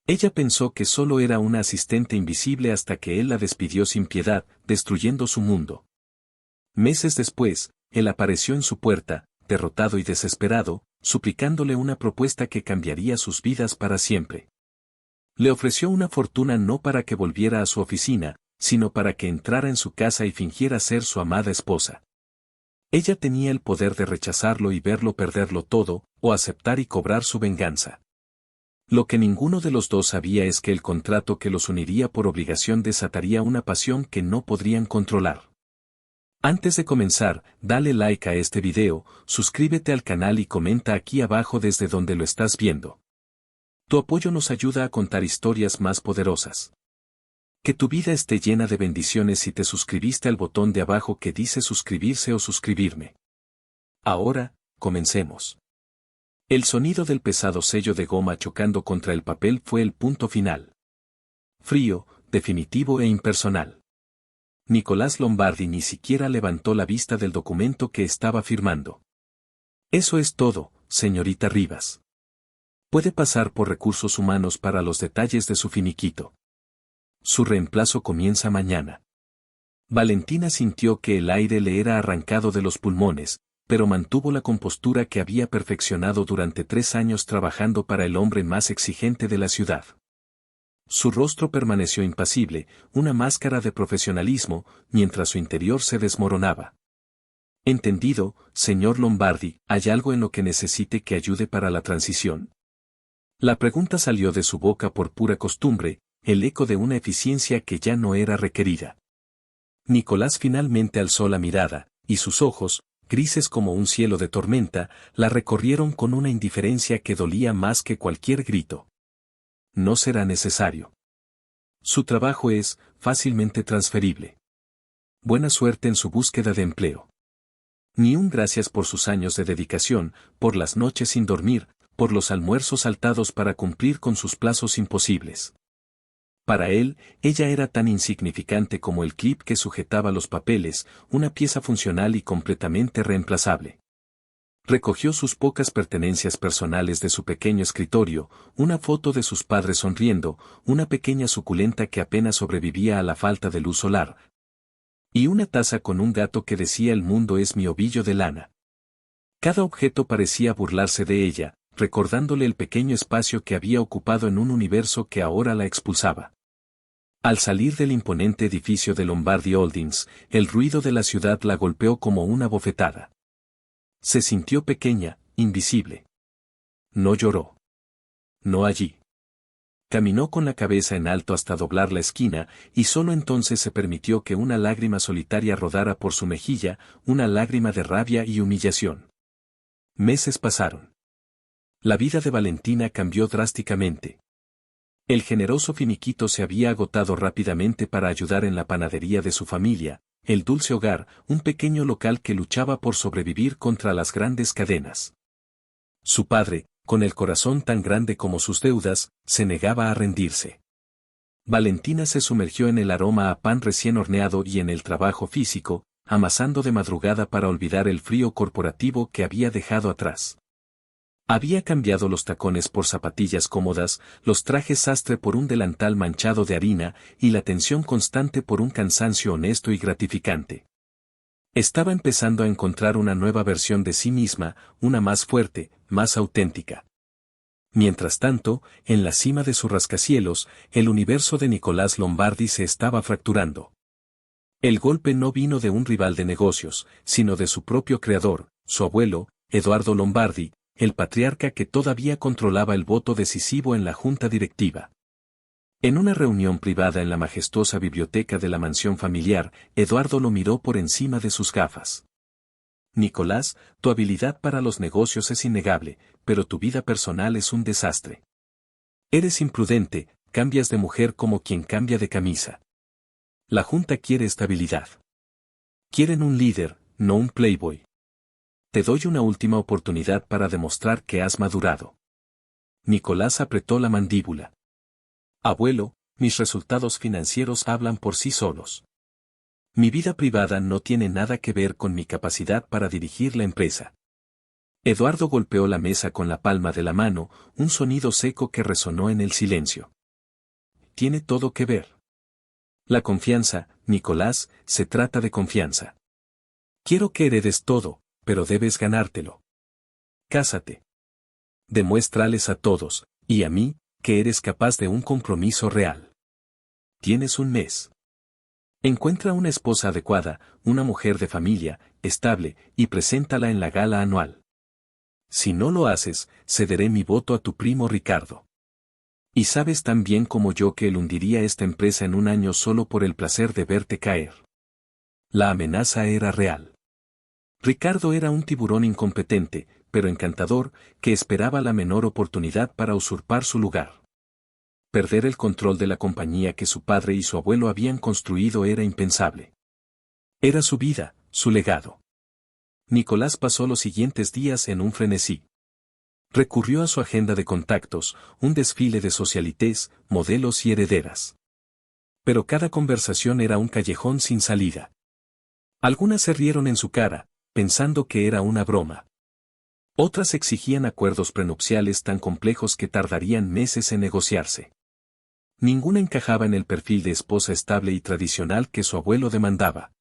Ella pensó que solo era una asistente invisible hasta que él la despidió sin piedad, destruyendo su mundo. Meses después, él apareció en su puerta, derrotado y desesperado, suplicándole una propuesta que cambiaría sus vidas para siempre. Le ofreció una fortuna no para que volviera a su oficina, sino para que entrara en su casa y fingiera ser su amada esposa. Ella tenía el poder de rechazarlo y verlo perderlo todo, o aceptar y cobrar su venganza. Lo que ninguno de los dos sabía es que el contrato que los uniría por obligación desataría una pasión que no podrían controlar. Antes de comenzar, dale like a este video, suscríbete al canal y comenta aquí abajo desde donde lo estás viendo. Tu apoyo nos ayuda a contar historias más poderosas. Que tu vida esté llena de bendiciones si te suscribiste al botón de abajo que dice suscribirse o suscribirme. Ahora, comencemos. El sonido del pesado sello de goma chocando contra el papel fue el punto final. Frío, definitivo e impersonal. Nicolás Lombardi ni siquiera levantó la vista del documento que estaba firmando. Eso es todo, señorita Rivas. Puede pasar por recursos humanos para los detalles de su finiquito. Su reemplazo comienza mañana. Valentina sintió que el aire le era arrancado de los pulmones, pero mantuvo la compostura que había perfeccionado durante 3 años trabajando para el hombre más exigente de la ciudad. Su rostro permaneció impasible, una máscara de profesionalismo, mientras su interior se desmoronaba. Entendido, señor Lombardi, ¿hay algo en lo que necesite que ayude para la transición? La pregunta salió de su boca por pura costumbre, el eco de una eficiencia que ya no era requerida. Nicolás finalmente alzó la mirada, y sus ojos, grises como un cielo de tormenta, la recorrieron con una indiferencia que dolía más que cualquier grito. No será necesario. Su trabajo es fácilmente transferible. Buena suerte en su búsqueda de empleo. Ni un gracias por sus años de dedicación, por las noches sin dormir, por los almuerzos saltados para cumplir con sus plazos imposibles. Para él, ella era tan insignificante como el clip que sujetaba los papeles, una pieza funcional y completamente reemplazable. Recogió sus pocas pertenencias personales de su pequeño escritorio, una foto de sus padres sonriendo, una pequeña suculenta que apenas sobrevivía a la falta de luz solar, y una taza con un gato que decía "El mundo es mi ovillo de lana". Cada objeto parecía burlarse de ella, recordándole el pequeño espacio que había ocupado en un universo que ahora la expulsaba. Al salir del imponente edificio de Lombardi Holdings, el ruido de la ciudad la golpeó como una bofetada. Se sintió pequeña, invisible. No lloró. No allí. Caminó con la cabeza en alto hasta doblar la esquina, y solo entonces se permitió que una lágrima solitaria rodara por su mejilla, una lágrima de rabia y humillación. Meses pasaron. La vida de Valentina cambió drásticamente. El generoso finiquito se había agotado rápidamente para ayudar en la panadería de su familia, el dulce hogar, un pequeño local que luchaba por sobrevivir contra las grandes cadenas. Su padre, con el corazón tan grande como sus deudas, se negaba a rendirse. Valentina se sumergió en el aroma a pan recién horneado y en el trabajo físico, amasando de madrugada para olvidar el frío corporativo que había dejado atrás. Había cambiado los tacones por zapatillas cómodas, los trajes sastre por un delantal manchado de harina y la tensión constante por un cansancio honesto y gratificante. Estaba empezando a encontrar una nueva versión de sí misma, una más fuerte, más auténtica. Mientras tanto, en la cima de su rascacielos, el universo de Nicolás Lombardi se estaba fracturando. El golpe no vino de un rival de negocios, sino de su propio creador, su abuelo, Eduardo Lombardi, el patriarca que todavía controlaba el voto decisivo en la junta directiva. En una reunión privada en la majestuosa biblioteca de la mansión familiar, Eduardo lo miró por encima de sus gafas. Nicolás, tu habilidad para los negocios es innegable, pero tu vida personal es un desastre. Eres imprudente, cambias de mujer como quien cambia de camisa. La junta quiere estabilidad. Quieren un líder, no un playboy. Te doy una última oportunidad para demostrar que has madurado. Nicolás apretó la mandíbula. Abuelo, mis resultados financieros hablan por sí solos. Mi vida privada no tiene nada que ver con mi capacidad para dirigir la empresa. Eduardo golpeó la mesa con la palma de la mano, un sonido seco que resonó en el silencio. tiene todo que ver. La confianza, Nicolás, se trata de confianza. Quiero que heredes todo, pero debes ganártelo. Cásate. Demuéstrales a todos, y a mí, que eres capaz de un compromiso real. Tienes un mes. Encuentra una esposa adecuada, una mujer de familia, estable, y preséntala en la gala anual. Si no lo haces, cederé mi voto a tu primo Ricardo. Y sabes tan bien como yo que él hundiría esta empresa en un año solo por el placer de verte caer. La amenaza era real. Ricardo era un tiburón incompetente, pero encantador, que esperaba la menor oportunidad para usurpar su lugar. Perder el control de la compañía que su padre y su abuelo habían construido era impensable. Era su vida, su legado. Nicolás pasó los siguientes días en un frenesí. Recurrió a su agenda de contactos, un desfile de socialités, modelos y herederas. Pero cada conversación era un callejón sin salida. Algunas se rieron en su cara, pensando que era una broma. Otras exigían acuerdos prenupciales tan complejos que tardarían meses en negociarse. Ninguna encajaba en el perfil de esposa estable y tradicional que su abuelo demandaba.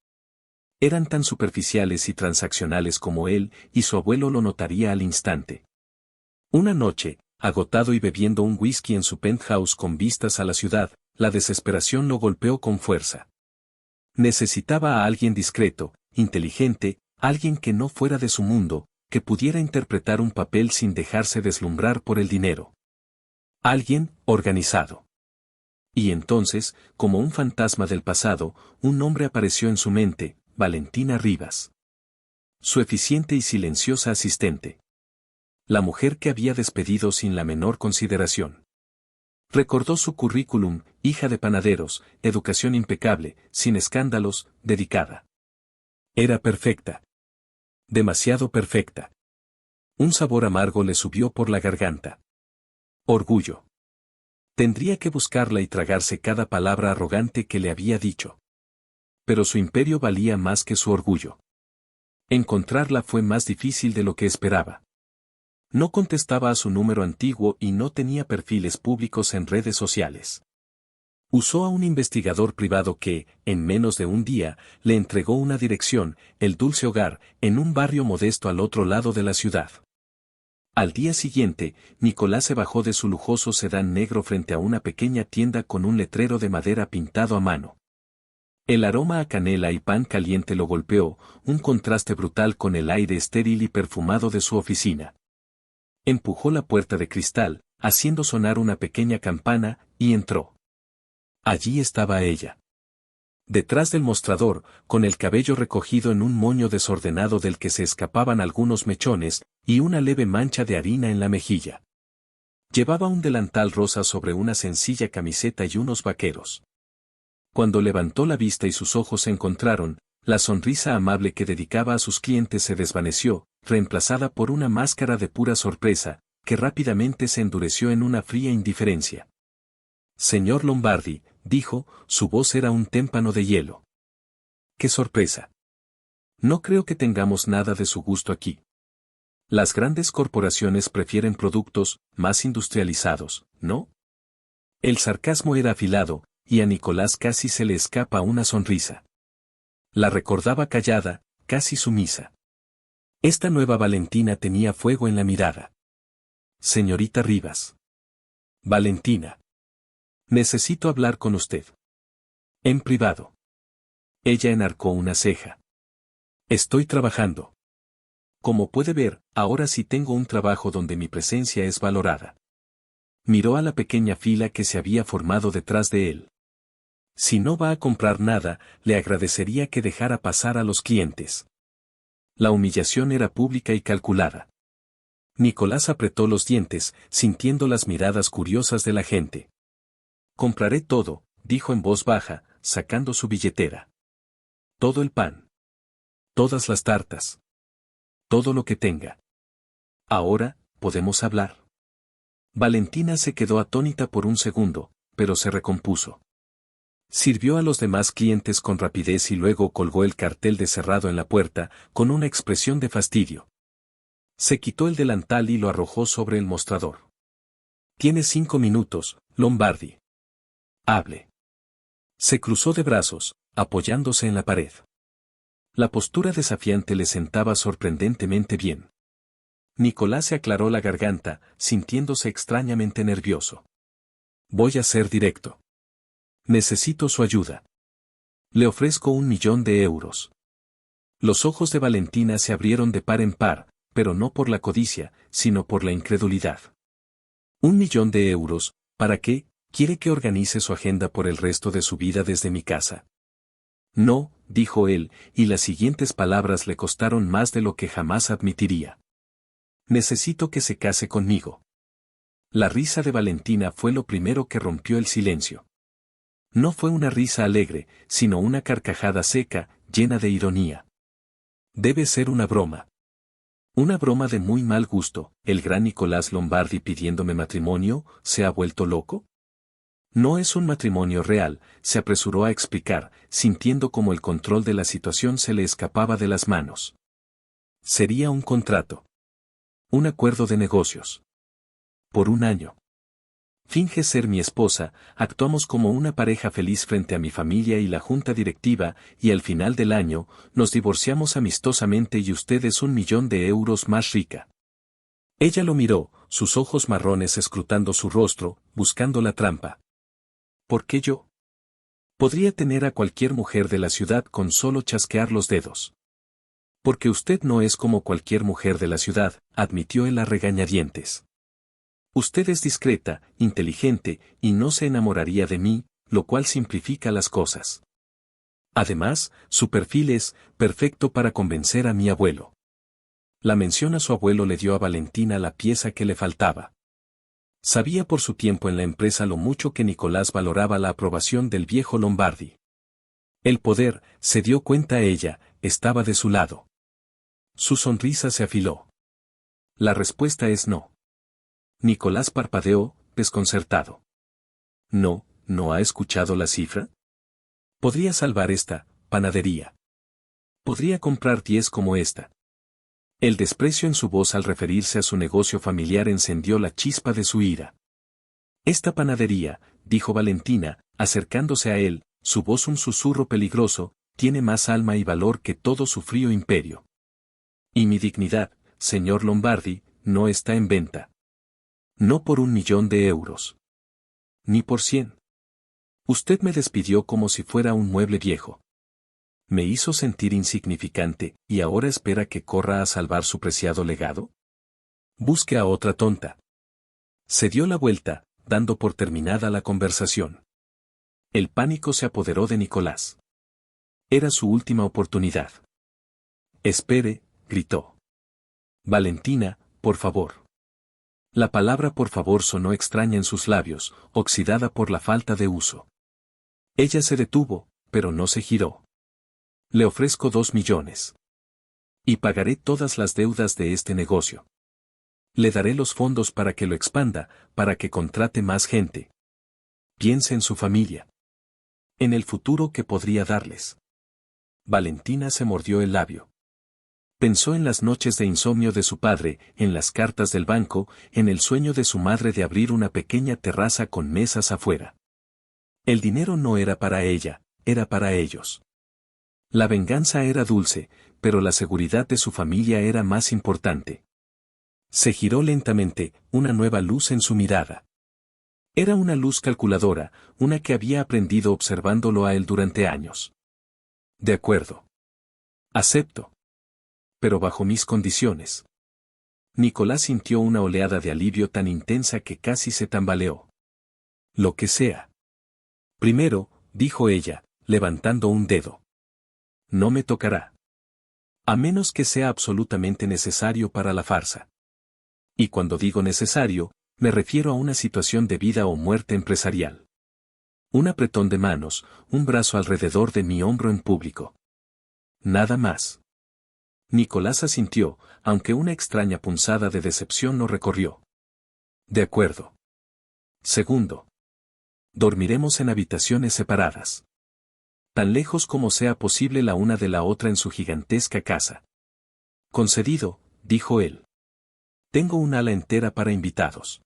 Eran tan superficiales y transaccionales como él, y su abuelo lo notaría al instante. Una noche, agotado y bebiendo un whisky en su penthouse con vistas a la ciudad, la desesperación lo golpeó con fuerza. Necesitaba a alguien discreto, inteligente, alguien que no fuera de su mundo, que pudiera interpretar un papel sin dejarse deslumbrar por el dinero. Alguien, organizado. Y entonces, como un fantasma del pasado, un nombre apareció en su mente, Valentina Rivas. Su eficiente y silenciosa asistente. La mujer que había despedido sin la menor consideración. Recordó su currículum, hija de panaderos, educación impecable, sin escándalos, dedicada. Era perfecta. Demasiado perfecta. Un sabor amargo le subió por la garganta. Orgullo. Tendría que buscarla y tragarse cada palabra arrogante que le había dicho. Pero su imperio valía más que su orgullo. Encontrarla fue más difícil de lo que esperaba. No contestaba a su número antiguo y no tenía perfiles públicos en redes sociales. Usó a un investigador privado que, en menos de un día, le entregó una dirección, el Dulce Hogar, en un barrio modesto al otro lado de la ciudad. Al día siguiente, Nicolás se bajó de su lujoso sedán negro frente a una pequeña tienda con un letrero de madera pintado a mano. El aroma a canela y pan caliente lo golpeó, un contraste brutal con el aire estéril y perfumado de su oficina. Empujó la puerta de cristal, haciendo sonar una pequeña campana, y entró. Allí estaba ella. Detrás del mostrador, con el cabello recogido en un moño desordenado del que se escapaban algunos mechones, y una leve mancha de harina en la mejilla. Llevaba un delantal rosa sobre una sencilla camiseta y unos vaqueros. Cuando levantó la vista y sus ojos se encontraron, la sonrisa amable que dedicaba a sus clientes se desvaneció, reemplazada por una máscara de pura sorpresa, que rápidamente se endureció en una fría indiferencia. Señor Lombardi, dijo, su voz era un témpano de hielo. ¡Qué sorpresa! No creo que tengamos nada de su gusto aquí. Las grandes corporaciones prefieren productos más industrializados, ¿no? El sarcasmo era afilado, y a Nicolás casi se le escapa una sonrisa. La recordaba callada, casi sumisa. Esta nueva Valentina tenía fuego en la mirada. Señorita Rivas. Valentina. Necesito hablar con usted. En privado. Ella enarcó una ceja. Estoy trabajando. Como puede ver, ahora sí tengo un trabajo donde mi presencia es valorada. Miró a la pequeña fila que se había formado detrás de él. Si no va a comprar nada, le agradecería que dejara pasar a los clientes. La humillación era pública y calculada. Nicolás apretó los dientes, sintiendo las miradas curiosas de la gente. Compraré todo, dijo en voz baja, sacando su billetera. Todo el pan. Todas las tartas. Todo lo que tenga. Ahora, podemos hablar. Valentina se quedó atónita por un segundo, pero se recompuso. Sirvió a los demás clientes con rapidez y luego colgó el cartel de cerrado en la puerta, con una expresión de fastidio. Se quitó el delantal y lo arrojó sobre el mostrador. Tienes 5 minutos, Lombardi. Hable. Se cruzó de brazos, apoyándose en la pared. La postura desafiante le sentaba sorprendentemente bien. Nicolás se aclaró la garganta, sintiéndose extrañamente nervioso. Voy a ser directo. Necesito su ayuda. Le ofrezco 1.000.000 de euros. Los ojos de Valentina se abrieron de par en par, pero no por la codicia, sino por la incredulidad. 1.000.000 de euros, ¿para qué? ¿Quiere que organice su agenda por el resto de su vida desde mi casa? No, dijo él, y las siguientes palabras le costaron más de lo que jamás admitiría. Necesito que se case conmigo. La risa de Valentina fue lo primero que rompió el silencio. No fue una risa alegre, sino una carcajada seca, llena de ironía. Debe ser una broma. Una broma de muy mal gusto. ¿El gran Nicolás Lombardi pidiéndome matrimonio, se ha vuelto loco? No es un matrimonio real, se apresuró a explicar, sintiendo como el control de la situación se le escapaba de las manos. Sería un contrato. Un acuerdo de negocios. Por 1 año. Finge ser mi esposa, actuamos como una pareja feliz frente a mi familia y la junta directiva, y al final del año, nos divorciamos amistosamente y usted es 1.000.000 de euros más rica. Ella lo miró, sus ojos marrones escrutando su rostro, buscando la trampa. ¿Por qué yo? Podría tener a cualquier mujer de la ciudad con solo chasquear los dedos. Porque usted no es como cualquier mujer de la ciudad, admitió él a regañadientes. Usted es discreta, inteligente, y no se enamoraría de mí, lo cual simplifica las cosas. Además, su perfil es perfecto para convencer a mi abuelo. La mención a su abuelo le dio a Valentina la pieza que le faltaba. Sabía por su tiempo en la empresa lo mucho que Nicolás valoraba la aprobación del viejo Lombardi. El poder, se dio cuenta ella, estaba de su lado. Su sonrisa se afiló. La respuesta es no. Nicolás parpadeó, desconcertado. No, ¿no ha escuchado la cifra? Podría salvar esta panadería. Podría comprar 10 como esta. El desprecio en su voz al referirse a su negocio familiar encendió la chispa de su ira. Esta panadería, dijo Valentina, acercándose a él, su voz un susurro peligroso, tiene más alma y valor que todo su frío imperio. Y mi dignidad, señor Lombardi, no está en venta. No por 1.000.000 de euros. Ni por 100. Usted me despidió como si fuera un mueble viejo. Me hizo sentir insignificante, y ahora espera que corra a salvar su preciado legado. Busque a otra tonta. Se dio la vuelta, dando por terminada la conversación. El pánico se apoderó de Nicolás. Era su última oportunidad. Espere, gritó. Valentina, por favor. La palabra por favor sonó extraña en sus labios, oxidada por la falta de uso. Ella se detuvo, pero no se giró. Le ofrezco 2.000.000. Y pagaré todas las deudas de este negocio. Le daré los fondos para que lo expanda, para que contrate más gente. Piense en su familia. En el futuro que podría darles. Valentina se mordió el labio. Pensó en las noches de insomnio de su padre, en las cartas del banco, en el sueño de su madre de abrir una pequeña terraza con mesas afuera. El dinero no era para ella, era para ellos. La venganza era dulce, pero la seguridad de su familia era más importante. Se giró lentamente, una nueva luz en su mirada. Era una luz calculadora, una que había aprendido observándolo a él durante años. De acuerdo. Acepto. Pero bajo mis condiciones. Nicolás sintió una oleada de alivio tan intensa que casi se tambaleó. Lo que sea. Primero, dijo ella, levantando un dedo. No me tocará. A menos que sea absolutamente necesario para la farsa. Y cuando digo necesario, me refiero a una situación de vida o muerte empresarial. Un apretón de manos, un brazo alrededor de mi hombro en público. Nada más. Nicolás asintió, aunque una extraña punzada de decepción lo recorrió. De acuerdo. Segundo. Dormiremos en habitaciones separadas. Tan lejos como sea posible la una de la otra en su gigantesca casa. Concedido, dijo él. Tengo un ala entera para invitados.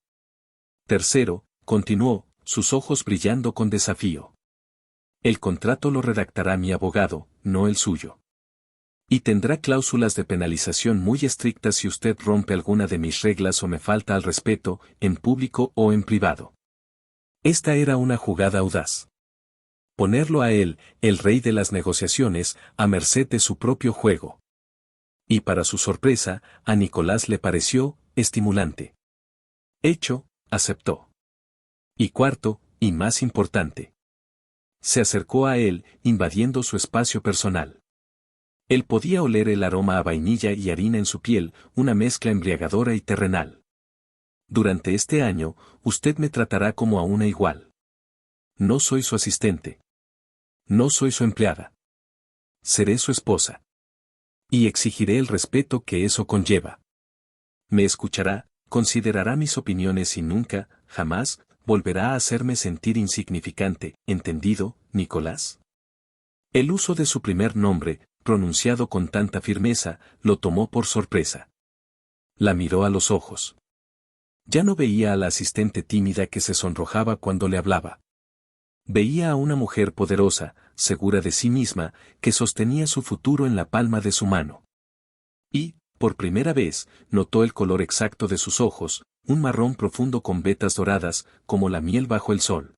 Tercero, continuó, sus ojos brillando con desafío. El contrato lo redactará mi abogado, no el suyo. Y tendrá cláusulas de penalización muy estrictas si usted rompe alguna de mis reglas o me falta al respeto, en público o en privado. Esta era una jugada audaz. Ponerlo a él, el rey de las negociaciones, a merced de su propio juego. Y para su sorpresa, a Nicolás le pareció estimulante. Hecho, aceptó. Y cuarto, y más importante. Se acercó a él, invadiendo su espacio personal. Él podía oler el aroma a vainilla y harina en su piel, una mezcla embriagadora y terrenal. Durante este año, usted me tratará como a una igual. No soy su asistente. No soy su empleada. Seré su esposa. Y exigiré el respeto que eso conlleva. Me escuchará, considerará mis opiniones y nunca, jamás, volverá a hacerme sentir insignificante, ¿entendido, Nicolás? El uso de su primer nombre, pronunciado con tanta firmeza, lo tomó por sorpresa. La miró a los ojos. Ya no veía a la asistente tímida que se sonrojaba cuando le hablaba. Veía a una mujer poderosa, segura de sí misma, que sostenía su futuro en la palma de su mano. Y, por primera vez, notó el color exacto de sus ojos, un marrón profundo con vetas doradas, como la miel bajo el sol.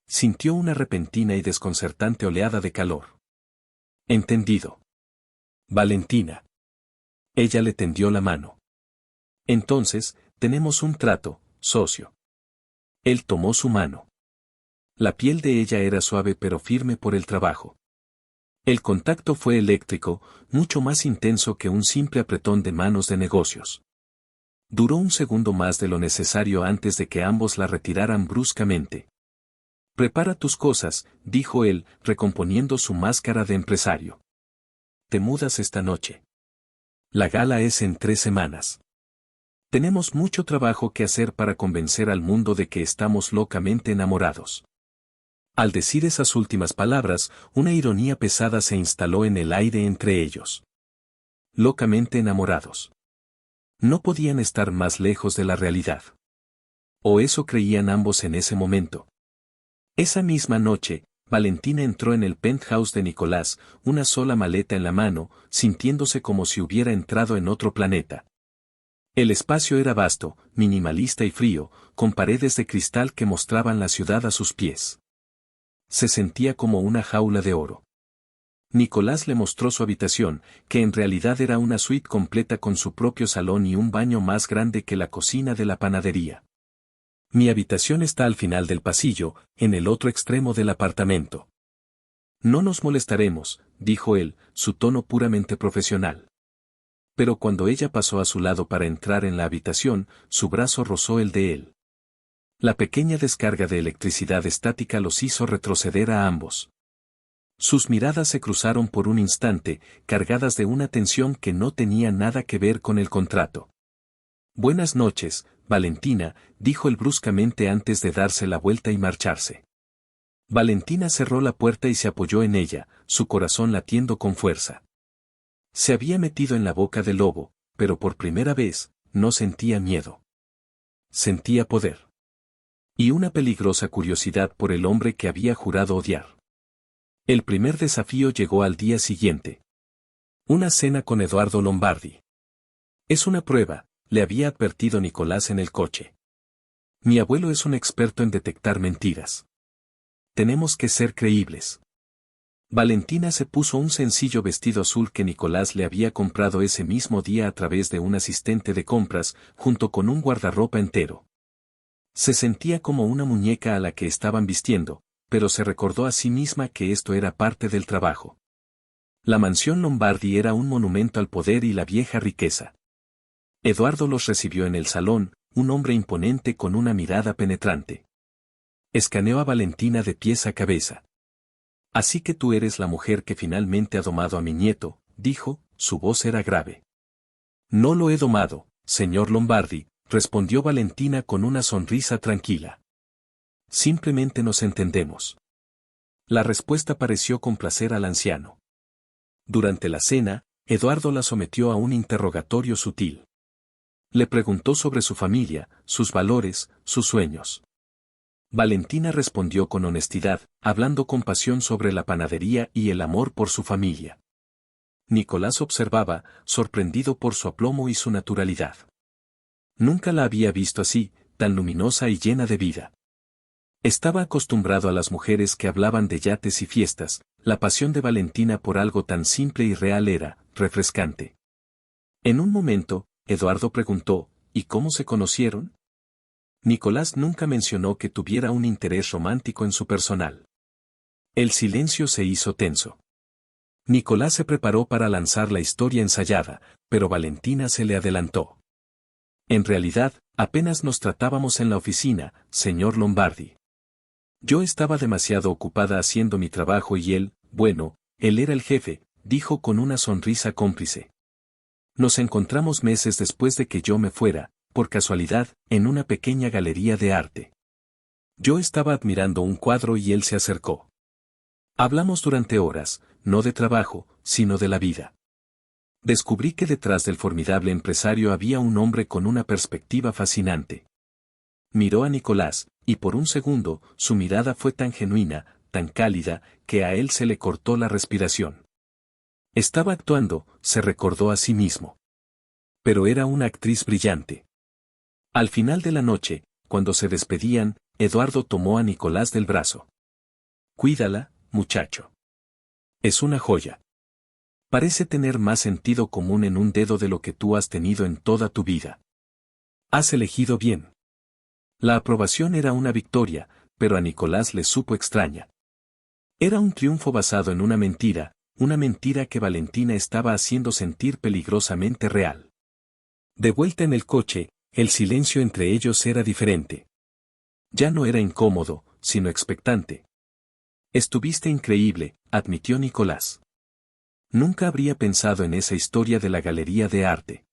Sintió una repentina y desconcertante oleada de calor. Entendido. Valentina. Ella le tendió la mano. Entonces, tenemos un trato, socio. Él tomó su mano. La piel de ella era suave pero firme por el trabajo. El contacto fue eléctrico, mucho más intenso que un simple apretón de manos de negocios. Duró un segundo más de lo necesario antes de que ambos la retiraran bruscamente. Prepara tus cosas, dijo él, recomponiendo su máscara de empresario. Te mudas esta noche. La gala es en 3 semanas. Tenemos mucho trabajo que hacer para convencer al mundo de que estamos locamente enamorados. Al decir esas últimas palabras, una ironía pesada se instaló en el aire entre ellos. Locamente enamorados. No podían estar más lejos de la realidad. O eso creían ambos en ese momento. Esa misma noche, Valentina entró en el penthouse de Nicolás, una sola maleta en la mano, sintiéndose como si hubiera entrado en otro planeta. El espacio era vasto, minimalista y frío, con paredes de cristal que mostraban la ciudad a sus pies. Se sentía como una jaula de oro. Nicolás le mostró su habitación, que en realidad era una suite completa con su propio salón y un baño más grande que la cocina de la panadería. Mi habitación está al final del pasillo, en el otro extremo del apartamento. No nos molestaremos, dijo él, su tono puramente profesional. Pero cuando ella pasó a su lado para entrar en la habitación, su brazo rozó el de él. La pequeña descarga de electricidad estática los hizo retroceder a ambos. Sus miradas se cruzaron por un instante, cargadas de una tensión que no tenía nada que ver con el contrato. Buenas noches, Valentina, dijo él bruscamente antes de darse la vuelta y marcharse. Valentina cerró la puerta y se apoyó en ella, su corazón latiendo con fuerza. Se había metido en la boca del lobo, pero por primera vez, no sentía miedo. Sentía poder. Y una peligrosa curiosidad por el hombre que había jurado odiar. El primer desafío llegó al día siguiente. Una cena con Edoardo Lombardi. Es una prueba, le había advertido Nicolás en el coche. Mi abuelo es un experto en detectar mentiras. Tenemos que ser creíbles. Valentina se puso un sencillo vestido azul que Nicolás le había comprado ese mismo día a través de un asistente de compras, junto con un guardarropa entero. Se sentía como una muñeca a la que estaban vistiendo, pero se recordó a sí misma que esto era parte del trabajo. La mansión Lombardi era un monumento al poder y la vieja riqueza. Eduardo los recibió en el salón, un hombre imponente con una mirada penetrante. Escaneó a Valentina de pies a cabeza. Así que tú eres la mujer que finalmente ha domado a mi nieto, dijo, su voz era grave. No lo he domado, señor Lombardi, respondió Valentina con una sonrisa tranquila. Simplemente nos entendemos. La respuesta pareció complacer al anciano. Durante la cena, Eduardo la sometió a un interrogatorio sutil. Le preguntó sobre su familia, sus valores, sus sueños. Valentina respondió con honestidad, hablando con pasión sobre la panadería y el amor por su familia. Nicolás observaba, sorprendido por su aplomo y su naturalidad. Nunca la había visto así, tan luminosa y llena de vida. Estaba acostumbrado a las mujeres que hablaban de yates y fiestas, la pasión de Valentina por algo tan simple y real era, refrescante. En un momento, Eduardo preguntó, ¿y cómo se conocieron? Nicolás nunca mencionó que tuviera un interés romántico en su personal. El silencio se hizo tenso. Nicolás se preparó para lanzar la historia ensayada, pero Valentina se le adelantó. En realidad, apenas nos tratábamos en la oficina, señor Lombardi. Yo estaba demasiado ocupada haciendo mi trabajo y él, bueno, él era el jefe, dijo con una sonrisa cómplice. Nos encontramos meses después de que yo me fuera, por casualidad, en una pequeña galería de arte. Yo estaba admirando un cuadro y él se acercó. Hablamos durante horas, no de trabajo, sino de la vida. Descubrí que detrás del formidable empresario había un hombre con una perspectiva fascinante. Miró a Nicolás, y por un segundo, su mirada fue tan genuina, tan cálida, que a él se le cortó la respiración. Estaba actuando, se recordó a sí mismo. Pero era una actriz brillante. Al final de la noche, cuando se despedían, Eduardo tomó a Nicolás del brazo. Cuídala, muchacho. Es una joya. Parece tener más sentido común en un dedo de lo que tú has tenido en toda tu vida. Has elegido bien. La aprobación era una victoria, pero a Nicolás le supo extraña. Era un triunfo basado en una mentira que Valentina estaba haciendo sentir peligrosamente real. De vuelta en el coche, el silencio entre ellos era diferente. Ya no era incómodo, sino expectante. Estuviste increíble, admitió Nicolás. Nunca habría pensado en esa historia de la galería de arte.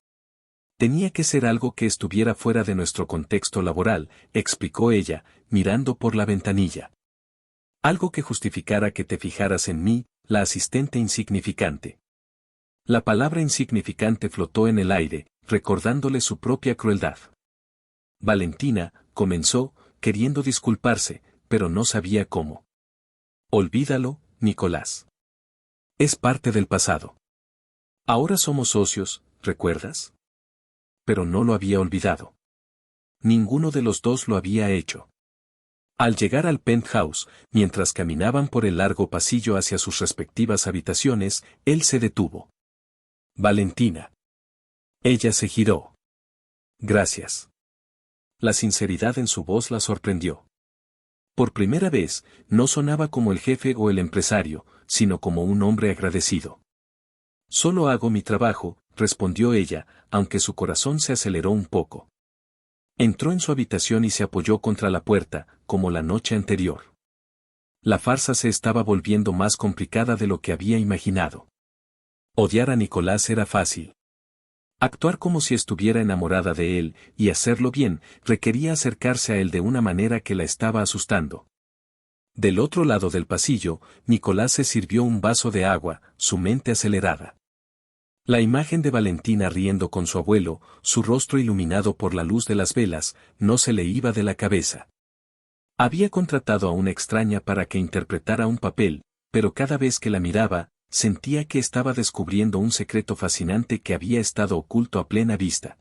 Tenía que ser algo que estuviera fuera de nuestro contexto laboral, explicó ella, mirando por la ventanilla. Algo que justificara que te fijaras en mí, la asistente insignificante. La palabra insignificante flotó en el aire, recordándole su propia crueldad. Valentina, comenzó, queriendo disculparse, pero no sabía cómo. Olvídalo, Nicolás. Es parte del pasado. Ahora somos socios, ¿recuerdas? Pero no lo había olvidado. Ninguno de los dos lo había hecho. Al llegar al penthouse, mientras caminaban por el largo pasillo hacia sus respectivas habitaciones, él se detuvo. Valentina. Ella se giró. Gracias. La sinceridad en su voz la sorprendió. Por primera vez, no sonaba como el jefe o el empresario, sino como un hombre agradecido. Solo hago mi trabajo, respondió ella, aunque su corazón se aceleró un poco. Entró en su habitación y se apoyó contra la puerta, como la noche anterior. La farsa se estaba volviendo más complicada de lo que había imaginado. Odiar a Nicolás era fácil. Actuar como si estuviera enamorada de él, y hacerlo bien, requería acercarse a él de una manera que la estaba asustando. Del otro lado del pasillo, Nicolás se sirvió un vaso de agua, su mente acelerada. La imagen de Valentina riendo con su abuelo, su rostro iluminado por la luz de las velas, no se le iba de la cabeza. Había contratado a una extraña para que interpretara un papel, pero cada vez que la miraba, sentía que estaba descubriendo un secreto fascinante que había estado oculto a plena vista.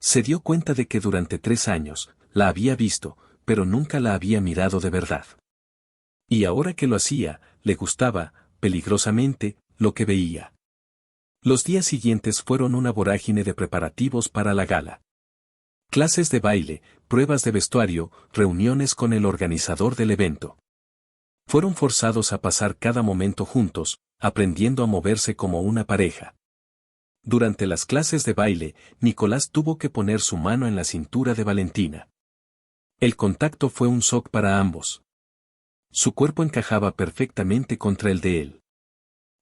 Se dio cuenta de que durante 3 años, la había visto, pero nunca la había mirado de verdad. Y ahora que lo hacía, le gustaba, peligrosamente, lo que veía. Los días siguientes fueron una vorágine de preparativos para la gala. Clases de baile, pruebas de vestuario, reuniones con el organizador del evento. Fueron forzados a pasar cada momento juntos, aprendiendo a moverse como una pareja. Durante las clases de baile, Nicolás tuvo que poner su mano en la cintura de Valentina. El contacto fue un shock para ambos. Su cuerpo encajaba perfectamente contra el de él.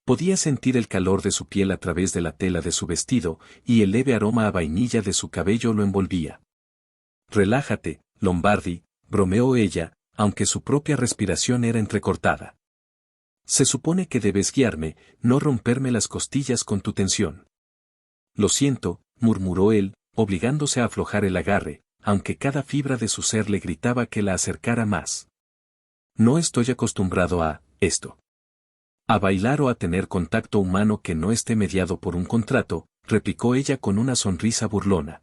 Podía sentir el calor de su piel a través de la tela de su vestido, y el leve aroma a vainilla de su cabello lo envolvía. Relájate, Lombardi, bromeó ella, aunque su propia respiración era entrecortada. Se supone que debes guiarme, no romperme las costillas con tu tensión. Lo siento, murmuró él, obligándose a aflojar el agarre, aunque cada fibra de su ser le gritaba que la acercara más. No estoy acostumbrado a esto. A bailar o a tener contacto humano que no esté mediado por un contrato, replicó ella con una sonrisa burlona.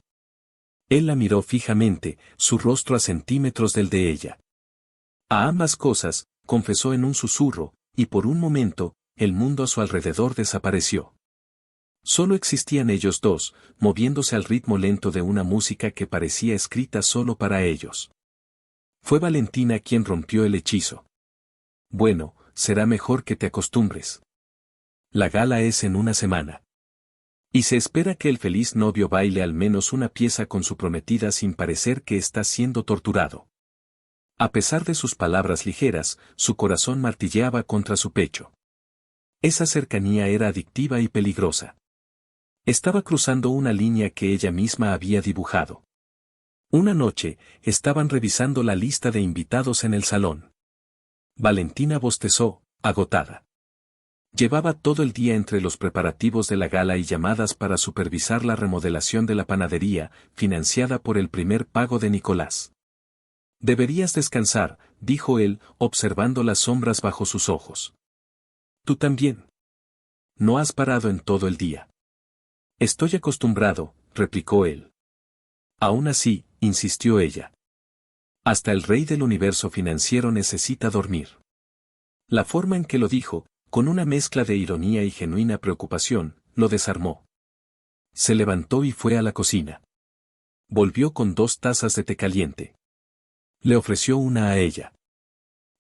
Él la miró fijamente, su rostro a centímetros del de ella. A ambas cosas, confesó en un susurro, y por un momento, el mundo a su alrededor desapareció. Solo existían ellos dos, moviéndose al ritmo lento de una música que parecía escrita solo para ellos. Fue Valentina quien rompió el hechizo. Bueno, será mejor que te acostumbres. La gala es en una semana. Y se espera que el feliz novio baile al menos una pieza con su prometida sin parecer que está siendo torturado. A pesar de sus palabras ligeras, su corazón martilleaba contra su pecho. Esa cercanía era adictiva y peligrosa. Estaba cruzando una línea que ella misma había dibujado. Una noche, estaban revisando la lista de invitados en el salón. Valentina bostezó, agotada. Llevaba todo el día entre los preparativos de la gala y llamadas para supervisar la remodelación de la panadería, financiada por el primer pago de Nicolás. Deberías descansar, dijo él, observando las sombras bajo sus ojos. Tú también. No has parado en todo el día. Estoy acostumbrado, replicó él. Aún así, insistió ella. Hasta el rey del universo financiero necesita dormir. La forma en que lo dijo, con una mezcla de ironía y genuina preocupación, lo desarmó. Se levantó y fue a la cocina. Volvió con 2 tazas de té caliente. Le ofreció una a ella.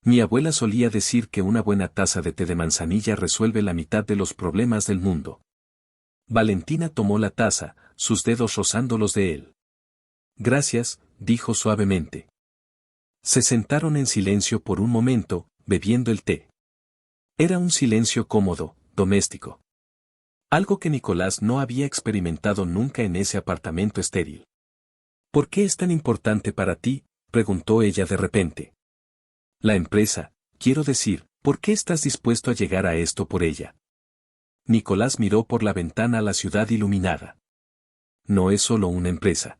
Mi abuela solía decir que una buena taza de té de manzanilla resuelve la mitad de los problemas del mundo. Valentina tomó la taza, sus dedos rozando los de él. Gracias, dijo suavemente. Se sentaron en silencio por un momento, bebiendo el té. Era un silencio cómodo, doméstico. Algo que Nicolás no había experimentado nunca en ese apartamento estéril. ¿Por qué es tan importante para ti?, preguntó ella de repente. La empresa, quiero decir, ¿por qué estás dispuesto a llegar a esto por ella? Nicolás miró por la ventana a la ciudad iluminada. No es solo una empresa.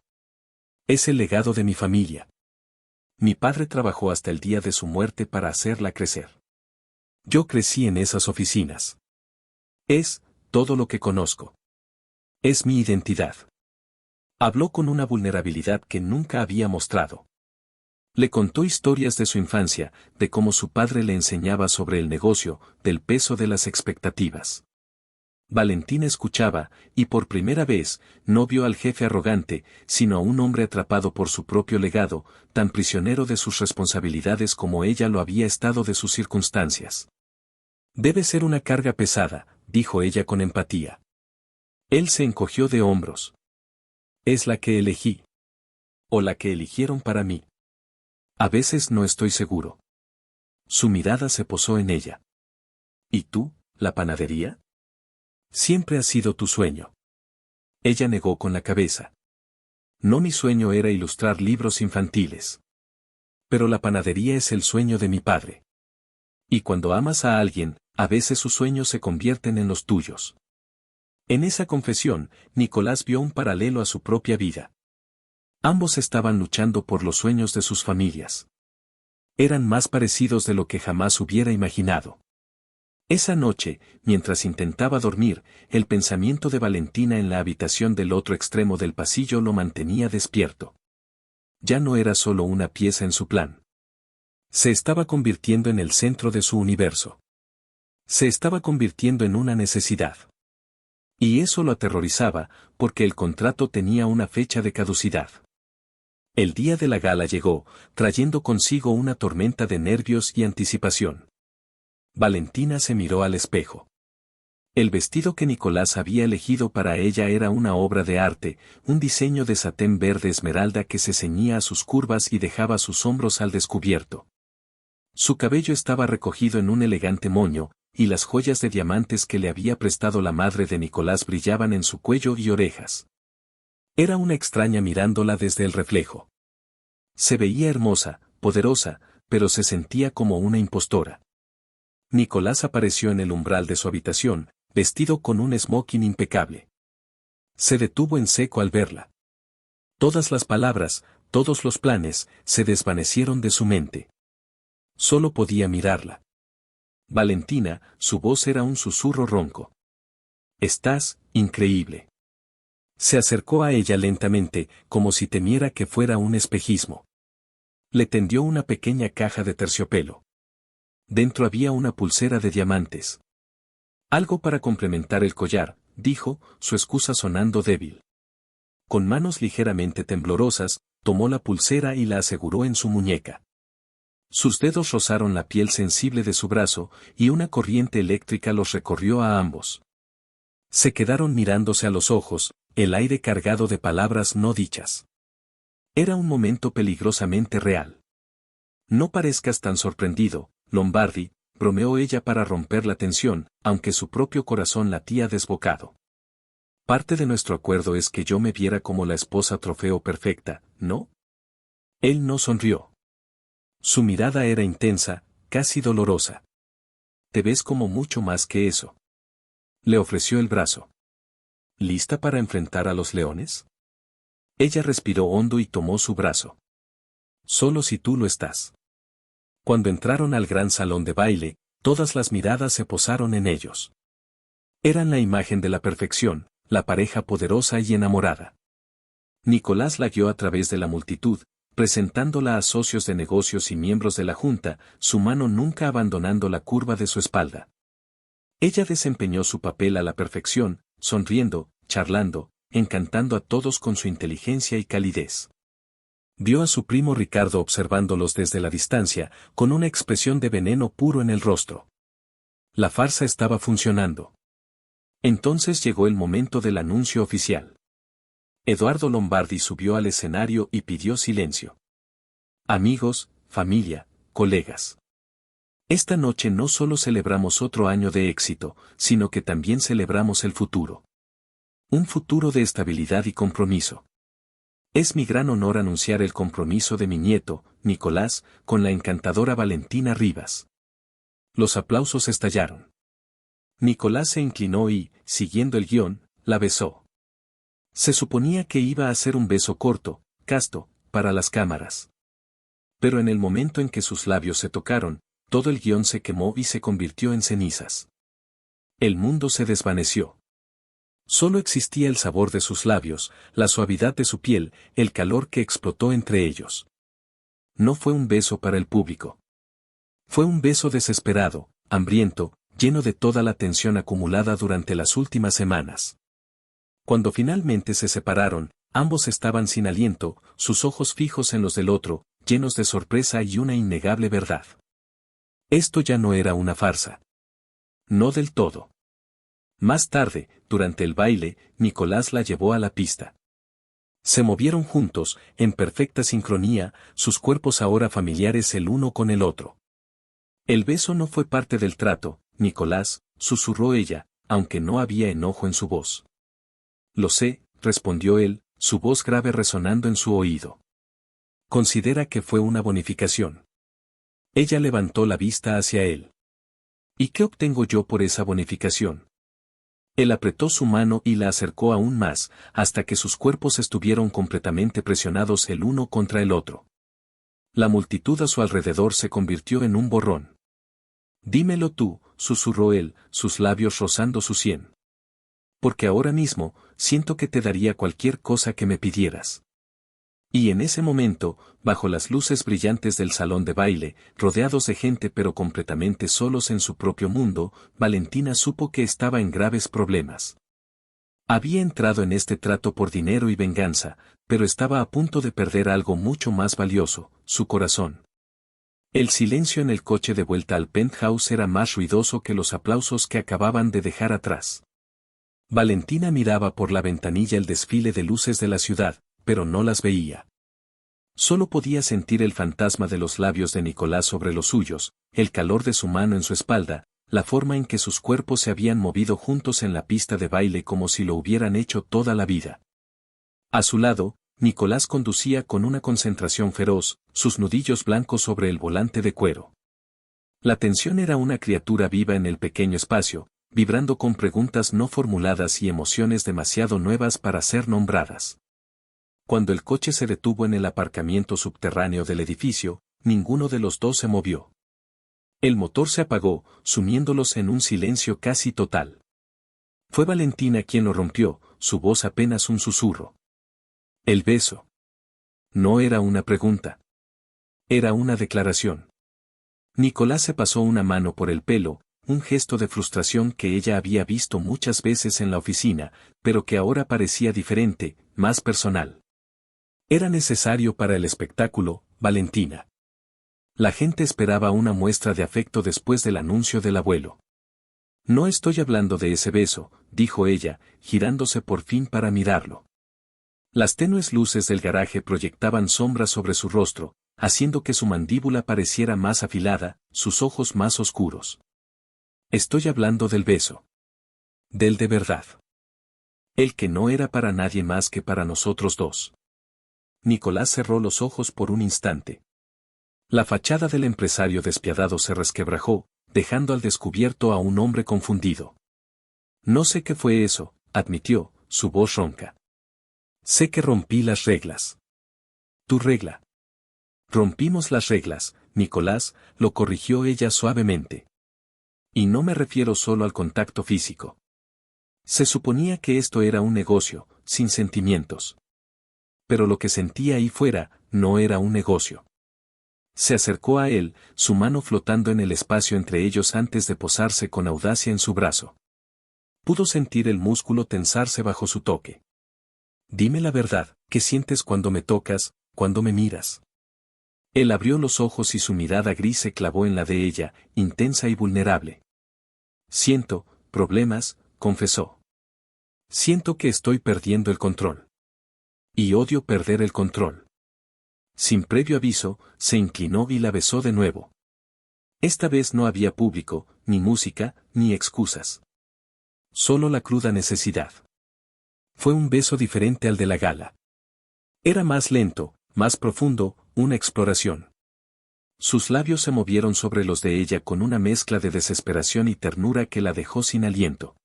Es el legado de mi familia. Mi padre trabajó hasta el día de su muerte para hacerla crecer. Yo crecí en esas oficinas. Es todo lo que conozco. Es mi identidad. Habló con una vulnerabilidad que nunca había mostrado. Le contó historias de su infancia, de cómo su padre le enseñaba sobre el negocio, del peso de las expectativas. Valentina escuchaba, y por primera vez, no vio al jefe arrogante, sino a un hombre atrapado por su propio legado, tan prisionero de sus responsabilidades como ella lo había estado de sus circunstancias. Debe ser una carga pesada, dijo ella con empatía. Él se encogió de hombros. Es la que elegí. O la que eligieron para mí. A veces no estoy seguro. Su mirada se posó en ella. ¿Y tú, la panadería? Siempre ha sido tu sueño. Ella negó con la cabeza. No, mi sueño era ilustrar libros infantiles. Pero la panadería es el sueño de mi padre. Y cuando amas a alguien, a veces sus sueños se convierten en los tuyos. En esa confesión, Nicolás vio un paralelo a su propia vida. Ambos estaban luchando por los sueños de sus familias. Eran más parecidos de lo que jamás hubiera imaginado. Esa noche, mientras intentaba dormir, el pensamiento de Valentina en la habitación del otro extremo del pasillo lo mantenía despierto. Ya no era solo una pieza en su plan. Se estaba convirtiendo en el centro de su universo. Se estaba convirtiendo en una necesidad. Y eso lo aterrorizaba, porque el contrato tenía una fecha de caducidad. El día de la gala llegó, trayendo consigo una tormenta de nervios y anticipación. Valentina se miró al espejo. El vestido que Nicolás había elegido para ella era una obra de arte, un diseño de satén verde esmeralda que se ceñía a sus curvas y dejaba sus hombros al descubierto. Su cabello estaba recogido en un elegante moño, y las joyas de diamantes que le había prestado la madre de Nicolás brillaban en su cuello y orejas. Era una extraña mirándola desde el reflejo. Se veía hermosa, poderosa, pero se sentía como una impostora. Nicolás apareció en el umbral de su habitación, vestido con un smoking impecable. Se detuvo en seco al verla. Todas las palabras, todos los planes, se desvanecieron de su mente. Solo podía mirarla. Valentina, su voz era un susurro ronco. «Estás, increíble». Se acercó a ella lentamente, como si temiera que fuera un espejismo. Le tendió una pequeña caja de terciopelo. Dentro había una pulsera de diamantes. «Algo para complementar el collar», dijo, su excusa sonando débil. Con manos ligeramente temblorosas, tomó la pulsera y la aseguró en su muñeca. Sus dedos rozaron la piel sensible de su brazo, y una corriente eléctrica los recorrió a ambos. Se quedaron mirándose a los ojos, el aire cargado de palabras no dichas. Era un momento peligrosamente real. «No parezcas tan sorprendido, Lombardi», bromeó ella para romper la tensión, aunque su propio corazón latía desbocado. «Parte de nuestro acuerdo es que yo me viera como la esposa trofeo perfecta, ¿no?» Él no sonrió. Su mirada era intensa, casi dolorosa. «Te ves como mucho más que eso». Le ofreció el brazo. «¿Lista para enfrentar a los leones?» Ella respiró hondo y tomó su brazo. «Solo si tú lo estás». Cuando entraron al gran salón de baile, todas las miradas se posaron en ellos. Eran la imagen de la perfección, la pareja poderosa y enamorada. Nicolás la guió a través de la multitud, presentándola a socios de negocios y miembros de la junta, su mano nunca abandonando la curva de su espalda. Ella desempeñó su papel a la perfección, sonriendo, charlando, encantando a todos con su inteligencia y calidez. Vio a su primo Ricardo observándolos desde la distancia, con una expresión de veneno puro en el rostro. La farsa estaba funcionando. Entonces llegó el momento del anuncio oficial. Eduardo Lombardi subió al escenario y pidió silencio. «Amigos, familia, colegas. Esta noche no solo celebramos otro año de éxito, sino que también celebramos el futuro. Un futuro de estabilidad y compromiso. Es mi gran honor anunciar el compromiso de mi nieto, Nicolás, con la encantadora Valentina Rivas». Los aplausos estallaron. Nicolás se inclinó y, siguiendo el guión, la besó. Se suponía que iba a ser un beso corto, casto, para las cámaras. Pero en el momento en que sus labios se tocaron, todo el guión se quemó y se convirtió en cenizas. El mundo se desvaneció. Solo existía el sabor de sus labios, la suavidad de su piel, el calor que explotó entre ellos. No fue un beso para el público. Fue un beso desesperado, hambriento, lleno de toda la tensión acumulada durante las últimas semanas. Cuando finalmente se separaron, ambos estaban sin aliento, sus ojos fijos en los del otro, llenos de sorpresa y una innegable verdad. Esto ya no era una farsa. No del todo. Más tarde, durante el baile, Nicolás la llevó a la pista. Se movieron juntos, en perfecta sincronía, sus cuerpos ahora familiares el uno con el otro. «El beso no fue parte del trato, Nicolás», susurró ella, aunque no había enojo en su voz. «Lo sé», respondió él, su voz grave resonando en su oído. «Considera que fue una bonificación». Ella levantó la vista hacia él. «¿Y qué obtengo yo por esa bonificación?». Él apretó su mano y la acercó aún más, hasta que sus cuerpos estuvieron completamente presionados el uno contra el otro. La multitud a su alrededor se convirtió en un borrón. «Dímelo tú», susurró él, sus labios rozando su sien. «Porque ahora mismo, siento que te daría cualquier cosa que me pidieras». Y en ese momento, bajo las luces brillantes del salón de baile, rodeados de gente pero completamente solos en su propio mundo, Valentina supo que estaba en graves problemas. Había entrado en este trato por dinero y venganza, pero estaba a punto de perder algo mucho más valioso, su corazón. El silencio en el coche de vuelta al penthouse era más ruidoso que los aplausos que acababan de dejar atrás. Valentina miraba por la ventanilla el desfile de luces de la ciudad, pero no las veía. Solo podía sentir el fantasma de los labios de Nicolás sobre los suyos, el calor de su mano en su espalda, la forma en que sus cuerpos se habían movido juntos en la pista de baile como si lo hubieran hecho toda la vida. A su lado, Nicolás conducía con una concentración feroz, sus nudillos blancos sobre el volante de cuero. La tensión era una criatura viva en el pequeño espacio, vibrando con preguntas no formuladas y emociones demasiado nuevas para ser nombradas. Cuando el coche se detuvo en el aparcamiento subterráneo del edificio, ninguno de los dos se movió. El motor se apagó, sumiéndolos en un silencio casi total. Fue Valentina quien lo rompió, su voz apenas un susurro. El beso. No era una pregunta. Era una declaración. Nicolás se pasó una mano por el pelo, un gesto de frustración que ella había visto muchas veces en la oficina, pero que ahora parecía diferente, más personal. Era necesario para el espectáculo, Valentina. La gente esperaba una muestra de afecto después del anuncio del abuelo. No estoy hablando de ese beso, dijo ella, girándose por fin para mirarlo. Las tenues luces del garaje proyectaban sombras sobre su rostro, haciendo que su mandíbula pareciera más afilada, sus ojos más oscuros. Estoy hablando del beso. Del de verdad. El que no era para nadie más que para nosotros dos. Nicolás cerró los ojos por un instante. La fachada del empresario despiadado se resquebrajó, dejando al descubierto a un hombre confundido. No sé qué fue eso, admitió, su voz ronca. Sé que rompí las reglas. Tu regla. Rompimos las reglas, Nicolás, lo corrigió ella suavemente. Y no me refiero solo al contacto físico. Se suponía que esto era un negocio, sin sentimientos. Pero lo que sentía ahí fuera, no era un negocio. Se acercó a él, su mano flotando en el espacio entre ellos antes de posarse con audacia en su brazo. Pudo sentir el músculo tensarse bajo su toque. Dime la verdad, ¿qué sientes cuando me tocas, cuando me miras? Él abrió los ojos y su mirada gris se clavó en la de ella, intensa y vulnerable. Siento, problemas, confesó. Siento que estoy perdiendo el control. Y odio perder el control. Sin previo aviso, se inclinó y la besó de nuevo. Esta vez no había público, ni música, ni excusas. Solo la cruda necesidad. Fue un beso diferente al de la gala. Era más lento, más profundo, una exploración. Sus labios se movieron sobre los de ella con una mezcla de desesperación y ternura que la dejó sin aliento.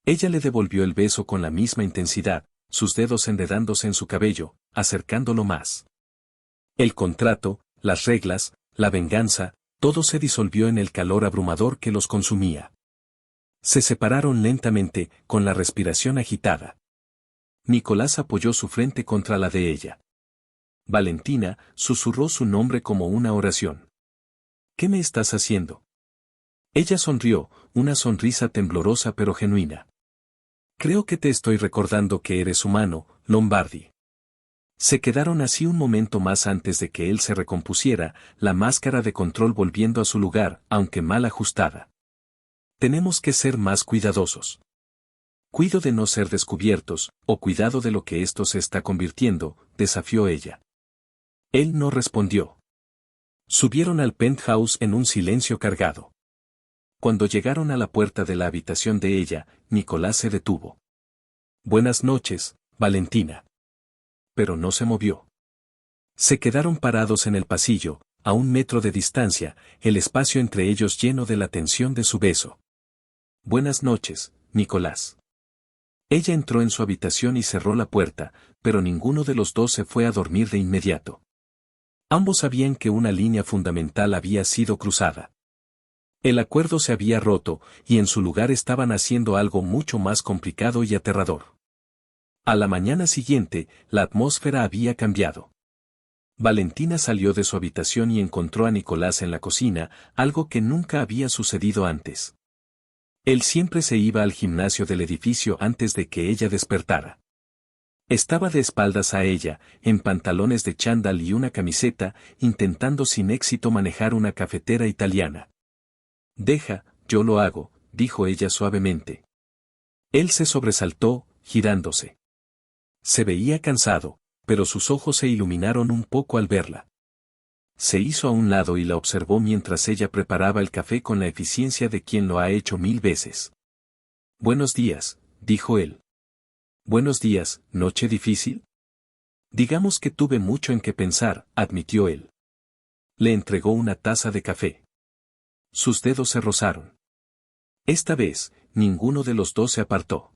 Ella le devolvió el beso con la misma intensidad, sus dedos enredándose en su cabello, acercándolo más. El contrato, las reglas, la venganza, todo se disolvió en el calor abrumador que los consumía. Se separaron lentamente, con la respiración agitada. Nicolás apoyó su frente contra la de ella. Valentina, susurró su nombre como una oración. ¿Qué me estás haciendo? Ella sonrió, una sonrisa temblorosa pero genuina. Creo que te estoy recordando que eres humano, Lombardi. Se quedaron así un momento más antes de que él se recompusiera, la máscara de control volviendo a su lugar, aunque mal ajustada. Tenemos que ser más cuidadosos. Cuido de no ser descubiertos, o cuidado de lo que esto se está convirtiendo, desafió ella. Él no respondió. Subieron al penthouse en un silencio cargado. Cuando llegaron a la puerta de la habitación de ella, Nicolás se detuvo. Buenas noches, Valentina. Pero no se movió. Se quedaron parados en el pasillo, a 1 metro de distancia, el espacio entre ellos lleno de la tensión de su beso. Buenas noches, Nicolás. Ella entró en su habitación y cerró la puerta, pero ninguno de los dos se fue a dormir de inmediato. Ambos sabían que una línea fundamental había sido cruzada. El acuerdo se había roto, y en su lugar estaban haciendo algo mucho más complicado y aterrador. A la mañana siguiente, la atmósfera había cambiado. Valentina salió de su habitación y encontró a Nicolás en la cocina, algo que nunca había sucedido antes. Él siempre se iba al gimnasio del edificio antes de que ella despertara. Estaba de espaldas a ella, en pantalones de chándal y una camiseta, intentando sin éxito manejar una cafetera italiana. Deja, yo lo hago, dijo ella suavemente. Él se sobresaltó, girándose. Se veía cansado, pero sus ojos se iluminaron un poco al verla. Se hizo a un lado y la observó mientras ella preparaba el café con la eficiencia de quien lo ha hecho 1000 veces. Buenos días, dijo él. Buenos días, ¿noche difícil? Digamos que tuve mucho en qué pensar, admitió él. Le entregó una taza de café. Sus dedos se rozaron. Esta vez, ninguno de los dos se apartó.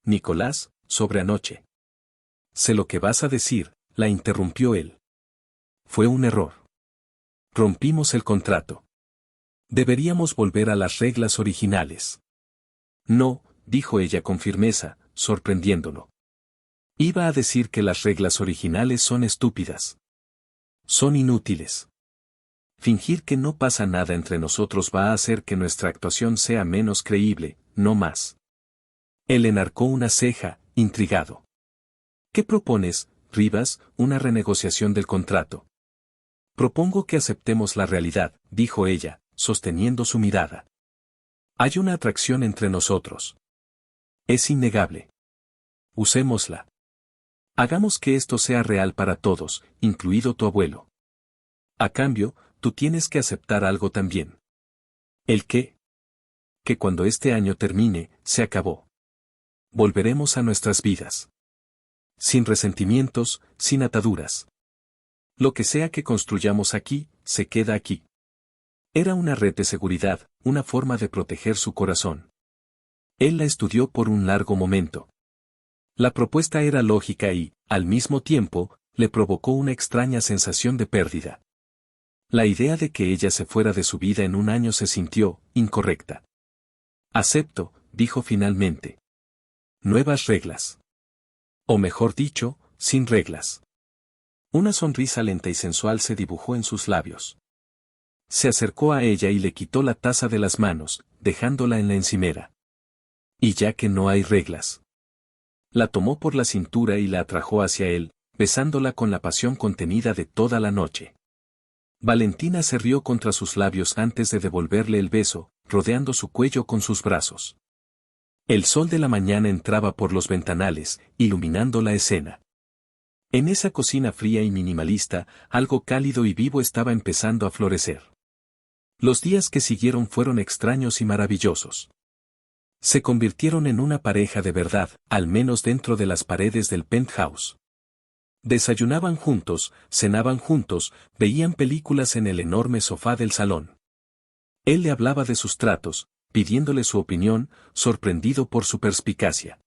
Nicolás, sobre anoche. Sé lo que vas a decir, la interrumpió él. Fue un error. Rompimos el contrato. Deberíamos volver a las reglas originales. No, dijo ella con firmeza, sorprendiéndolo. Iba a decir que las reglas originales son estúpidas. Son inútiles. Fingir que no pasa nada entre nosotros va a hacer que nuestra actuación sea menos creíble, no más. Él enarcó una ceja, intrigado. ¿Qué propones, Rivas? Una renegociación del contrato. Propongo que aceptemos la realidad, dijo ella, sosteniendo su mirada. Hay una atracción entre nosotros. Es innegable. Usémosla. Hagamos que esto sea real para todos, incluido tu abuelo. A cambio, tú tienes que aceptar algo también. ¿El qué? Que cuando este año termine, se acabó. Volveremos a nuestras vidas. Sin resentimientos, sin ataduras. Lo que sea que construyamos aquí, se queda aquí. Era una red de seguridad, una forma de proteger su corazón. Él la estudió por un largo momento. La propuesta era lógica y, al mismo tiempo, le provocó una extraña sensación de pérdida. La idea de que ella se fuera de su vida en un año se sintió incorrecta. Acepto, dijo finalmente. Nuevas reglas. O mejor dicho, sin reglas. Una sonrisa lenta y sensual se dibujó en sus labios. Se acercó a ella y le quitó la taza de las manos, dejándola en la encimera. Y ya que no hay reglas. La tomó por la cintura y la atrajo hacia él, besándola con la pasión contenida de toda la noche. Valentina se rió contra sus labios antes de devolverle el beso, rodeando su cuello con sus brazos. El sol de la mañana entraba por los ventanales, iluminando la escena. En esa cocina fría y minimalista, algo cálido y vivo estaba empezando a florecer. Los días que siguieron fueron extraños y maravillosos. Se convirtieron en una pareja de verdad, al menos dentro de las paredes del penthouse. Desayunaban juntos, cenaban juntos, veían películas en el enorme sofá del salón. Él le hablaba de sus tratos, pidiéndole su opinión, sorprendido por su perspicacia.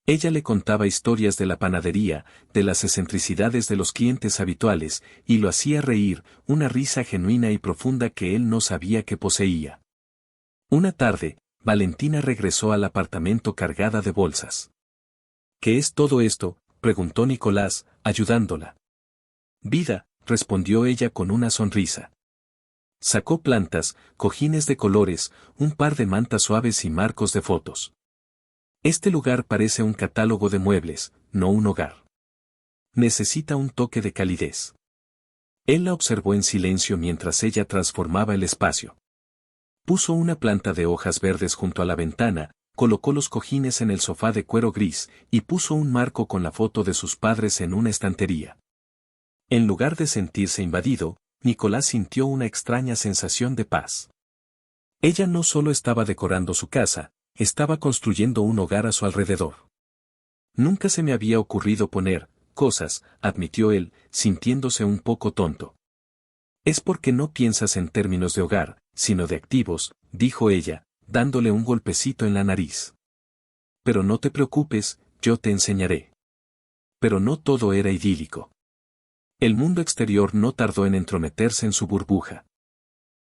Ella le contaba historias de la panadería, de las excentricidades de los clientes habituales, y lo hacía reír, una risa genuina y profunda que él no sabía que poseía. Una tarde, Valentina regresó al apartamento cargada de bolsas. ¿Qué es todo esto?, preguntó Nicolás, ayudándola. Vida, respondió ella con una sonrisa. Sacó plantas, cojines de colores, un par de mantas suaves y marcos de fotos. Este lugar parece un catálogo de muebles, no un hogar. Necesita un toque de calidez. Él la observó en silencio mientras ella transformaba el espacio. Puso una planta de hojas verdes junto a la ventana, colocó los cojines en el sofá de cuero gris, y puso un marco con la foto de sus padres en una estantería. En lugar de sentirse invadido, Nicolás sintió una extraña sensación de paz. Ella no solo estaba decorando su casa, estaba construyendo un hogar a su alrededor. Nunca se me había ocurrido poner cosas, admitió él, sintiéndose un poco tonto. Es porque no piensas en términos de hogar, sino de activos, dijo ella, dándole un golpecito en la nariz. Pero no te preocupes, yo te enseñaré. Pero no todo era idílico. El mundo exterior no tardó en entrometerse en su burbuja.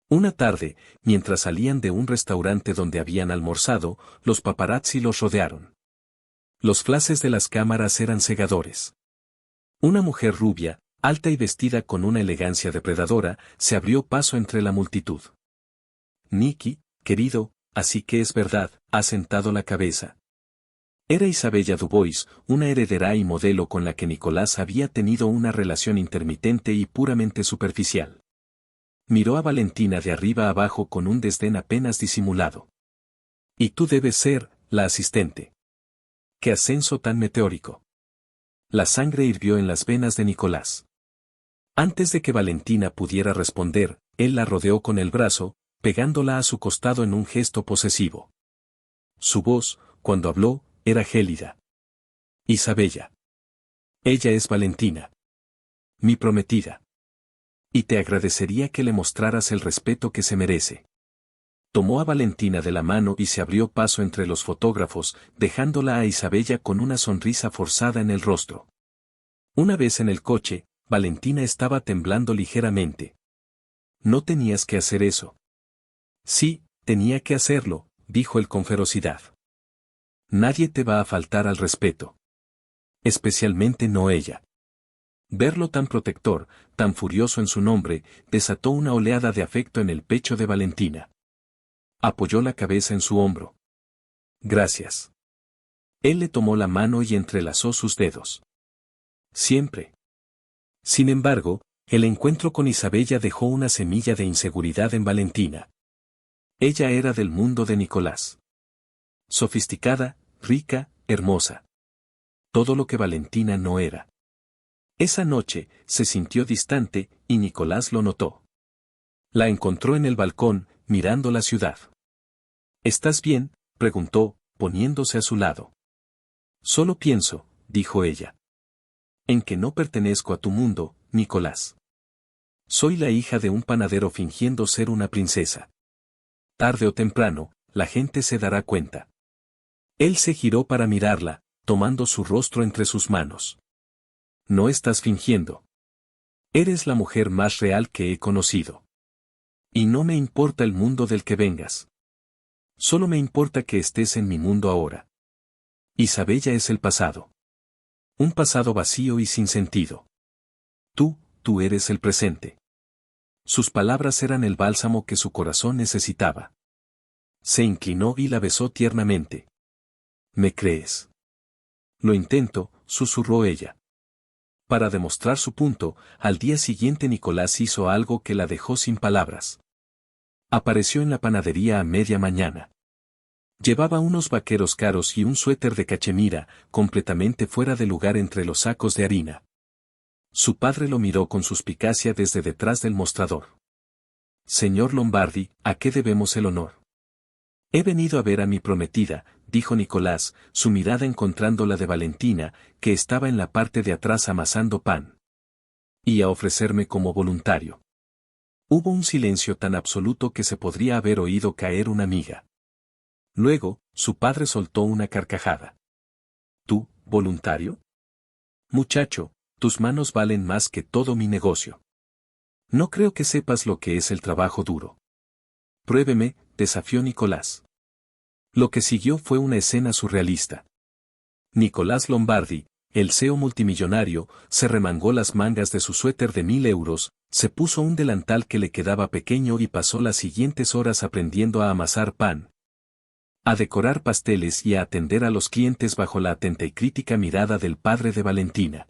Una tarde, mientras salían de un restaurante donde habían almorzado, los paparazzi los rodearon. Los flashes de las cámaras eran cegadores. Una mujer rubia, alta y vestida con una elegancia depredadora, se abrió paso entre la multitud. Nicky, querido, así que es verdad, ha sentado la cabeza. Era Isabella Dubois, una heredera y modelo con la que Nicolás había tenido una relación intermitente y puramente superficial. Miró a Valentina de arriba abajo con un desdén apenas disimulado. Y tú debes ser, la asistente. ¡Qué ascenso tan meteórico! La sangre hirvió en las venas de Nicolás. Antes de que Valentina pudiera responder, él la rodeó con el brazo, pegándola a su costado en un gesto posesivo. Su voz, cuando habló, era gélida. Isabella. Ella es Valentina. Mi prometida. Y te agradecería que le mostraras el respeto que se merece. Tomó a Valentina de la mano y se abrió paso entre los fotógrafos, dejándola a Isabella con una sonrisa forzada en el rostro. Una vez en el coche, Valentina estaba temblando ligeramente. No tenías que hacer eso. Sí, tenía que hacerlo, dijo él con ferocidad. Nadie te va a faltar al respeto. Especialmente no ella. Verlo tan protector, tan furioso en su nombre, desató una oleada de afecto en el pecho de Valentina. Apoyó la cabeza en su hombro. Gracias. Él le tomó la mano y entrelazó sus dedos. Siempre. Sin embargo, el encuentro con Isabella dejó una semilla de inseguridad en Valentina. Ella era del mundo de Nicolás. Sofisticada, rica, hermosa. Todo lo que Valentina no era. Esa noche, se sintió distante, y Nicolás lo notó. La encontró en el balcón, mirando la ciudad. ¿Estás bien?, preguntó, poniéndose a su lado. Solo pienso, dijo ella. En que no pertenezco a tu mundo, Nicolás. Soy la hija de un panadero fingiendo ser una princesa. Tarde o temprano, la gente se dará cuenta. Él se giró para mirarla, tomando su rostro entre sus manos. No estás fingiendo. Eres la mujer más real que he conocido. Y no me importa el mundo del que vengas. Solo me importa que estés en mi mundo ahora. Isabella es el pasado. Un pasado vacío y sin sentido. Tú eres el presente. Sus palabras eran el bálsamo que su corazón necesitaba. Se inclinó y la besó tiernamente. ¿Me crees? Lo intento, susurró ella. Para demostrar su punto, al día siguiente Nicolás hizo algo que la dejó sin palabras. Apareció en la panadería a media mañana. Llevaba unos vaqueros caros y un suéter de cachemira, completamente fuera de lugar entre los sacos de harina. Su padre lo miró con suspicacia desde detrás del mostrador. Señor Lombardi, ¿a qué debemos el honor? He venido a ver a mi prometida, dijo Nicolás, su mirada encontrando la de Valentina, que estaba en la parte de atrás amasando pan. Y a ofrecerme como voluntario. Hubo un silencio tan absoluto que se podría haber oído caer una miga. Luego, su padre soltó una carcajada. ¿Tú, voluntario? Muchacho, tus manos valen más que todo mi negocio. No creo que sepas lo que es el trabajo duro. Pruébeme, desafió Nicolás. Lo que siguió fue una escena surrealista. Nicolás Lombardi, el CEO multimillonario, se remangó las mangas de su suéter de 1.000 euros, se puso un delantal que le quedaba pequeño y pasó las siguientes horas aprendiendo a amasar pan, a decorar pasteles y a atender a los clientes bajo la atenta y crítica mirada del padre de Valentina.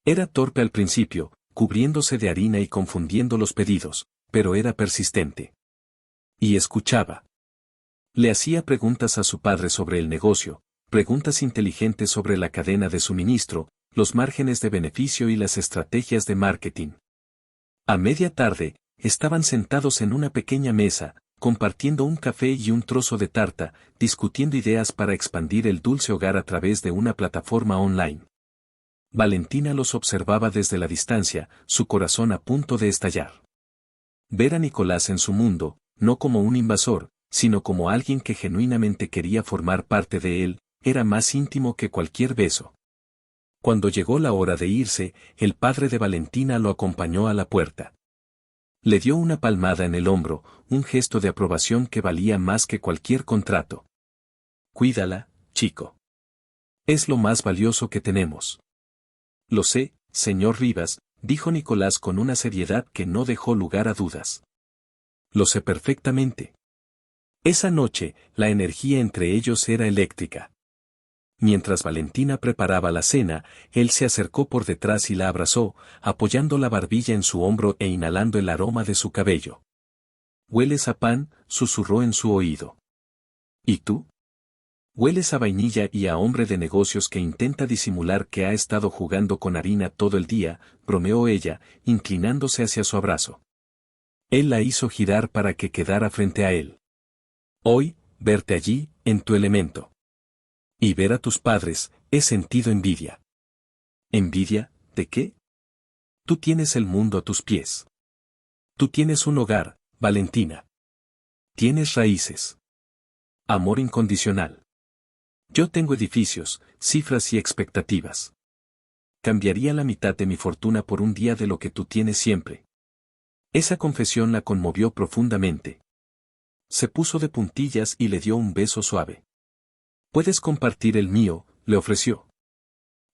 Era torpe al principio, cubriéndose de harina y confundiendo los pedidos, pero era persistente. Y escuchaba. Le hacía preguntas a su padre sobre el negocio, preguntas inteligentes sobre la cadena de suministro, los márgenes de beneficio y las estrategias de marketing. A media tarde, estaban sentados en una pequeña mesa, compartiendo un café y un trozo de tarta, discutiendo ideas para expandir el dulce hogar a través de una plataforma online. Valentina los observaba desde la distancia, su corazón a punto de estallar. Ver a Nicolás en su mundo, no como un invasor, sino como alguien que genuinamente quería formar parte de él, era más íntimo que cualquier beso. Cuando llegó la hora de irse, el padre de Valentina lo acompañó a la puerta. Le dio una palmada en el hombro, un gesto de aprobación que valía más que cualquier contrato. Cuídala, chico. Es lo más valioso que tenemos. Lo sé, señor Rivas, dijo Nicolás con una seriedad que no dejó lugar a dudas. Lo sé perfectamente. Esa noche, la energía entre ellos era eléctrica. Mientras Valentina preparaba la cena, él se acercó por detrás y la abrazó, apoyando la barbilla en su hombro e inhalando el aroma de su cabello. «Hueles a pan», susurró en su oído. «¿Y tú?» «Hueles a vainilla y a hombre de negocios que intenta disimular que ha estado jugando con harina todo el día», bromeó ella, inclinándose hacia su abrazo. Él la hizo girar para que quedara frente a él. «Hoy, verte allí, en tu elemento. Y ver a tus padres, he sentido envidia». ¿Envidia? ¿De qué? Tú tienes el mundo a tus pies. Tú tienes un hogar, Valentina. Tienes raíces. Amor incondicional. Yo tengo edificios, cifras y expectativas. Cambiaría la mitad de mi fortuna por un día de lo que tú tienes siempre. Esa confesión la conmovió profundamente. Se puso de puntillas y le dio un beso suave. «Puedes compartir el mío», le ofreció.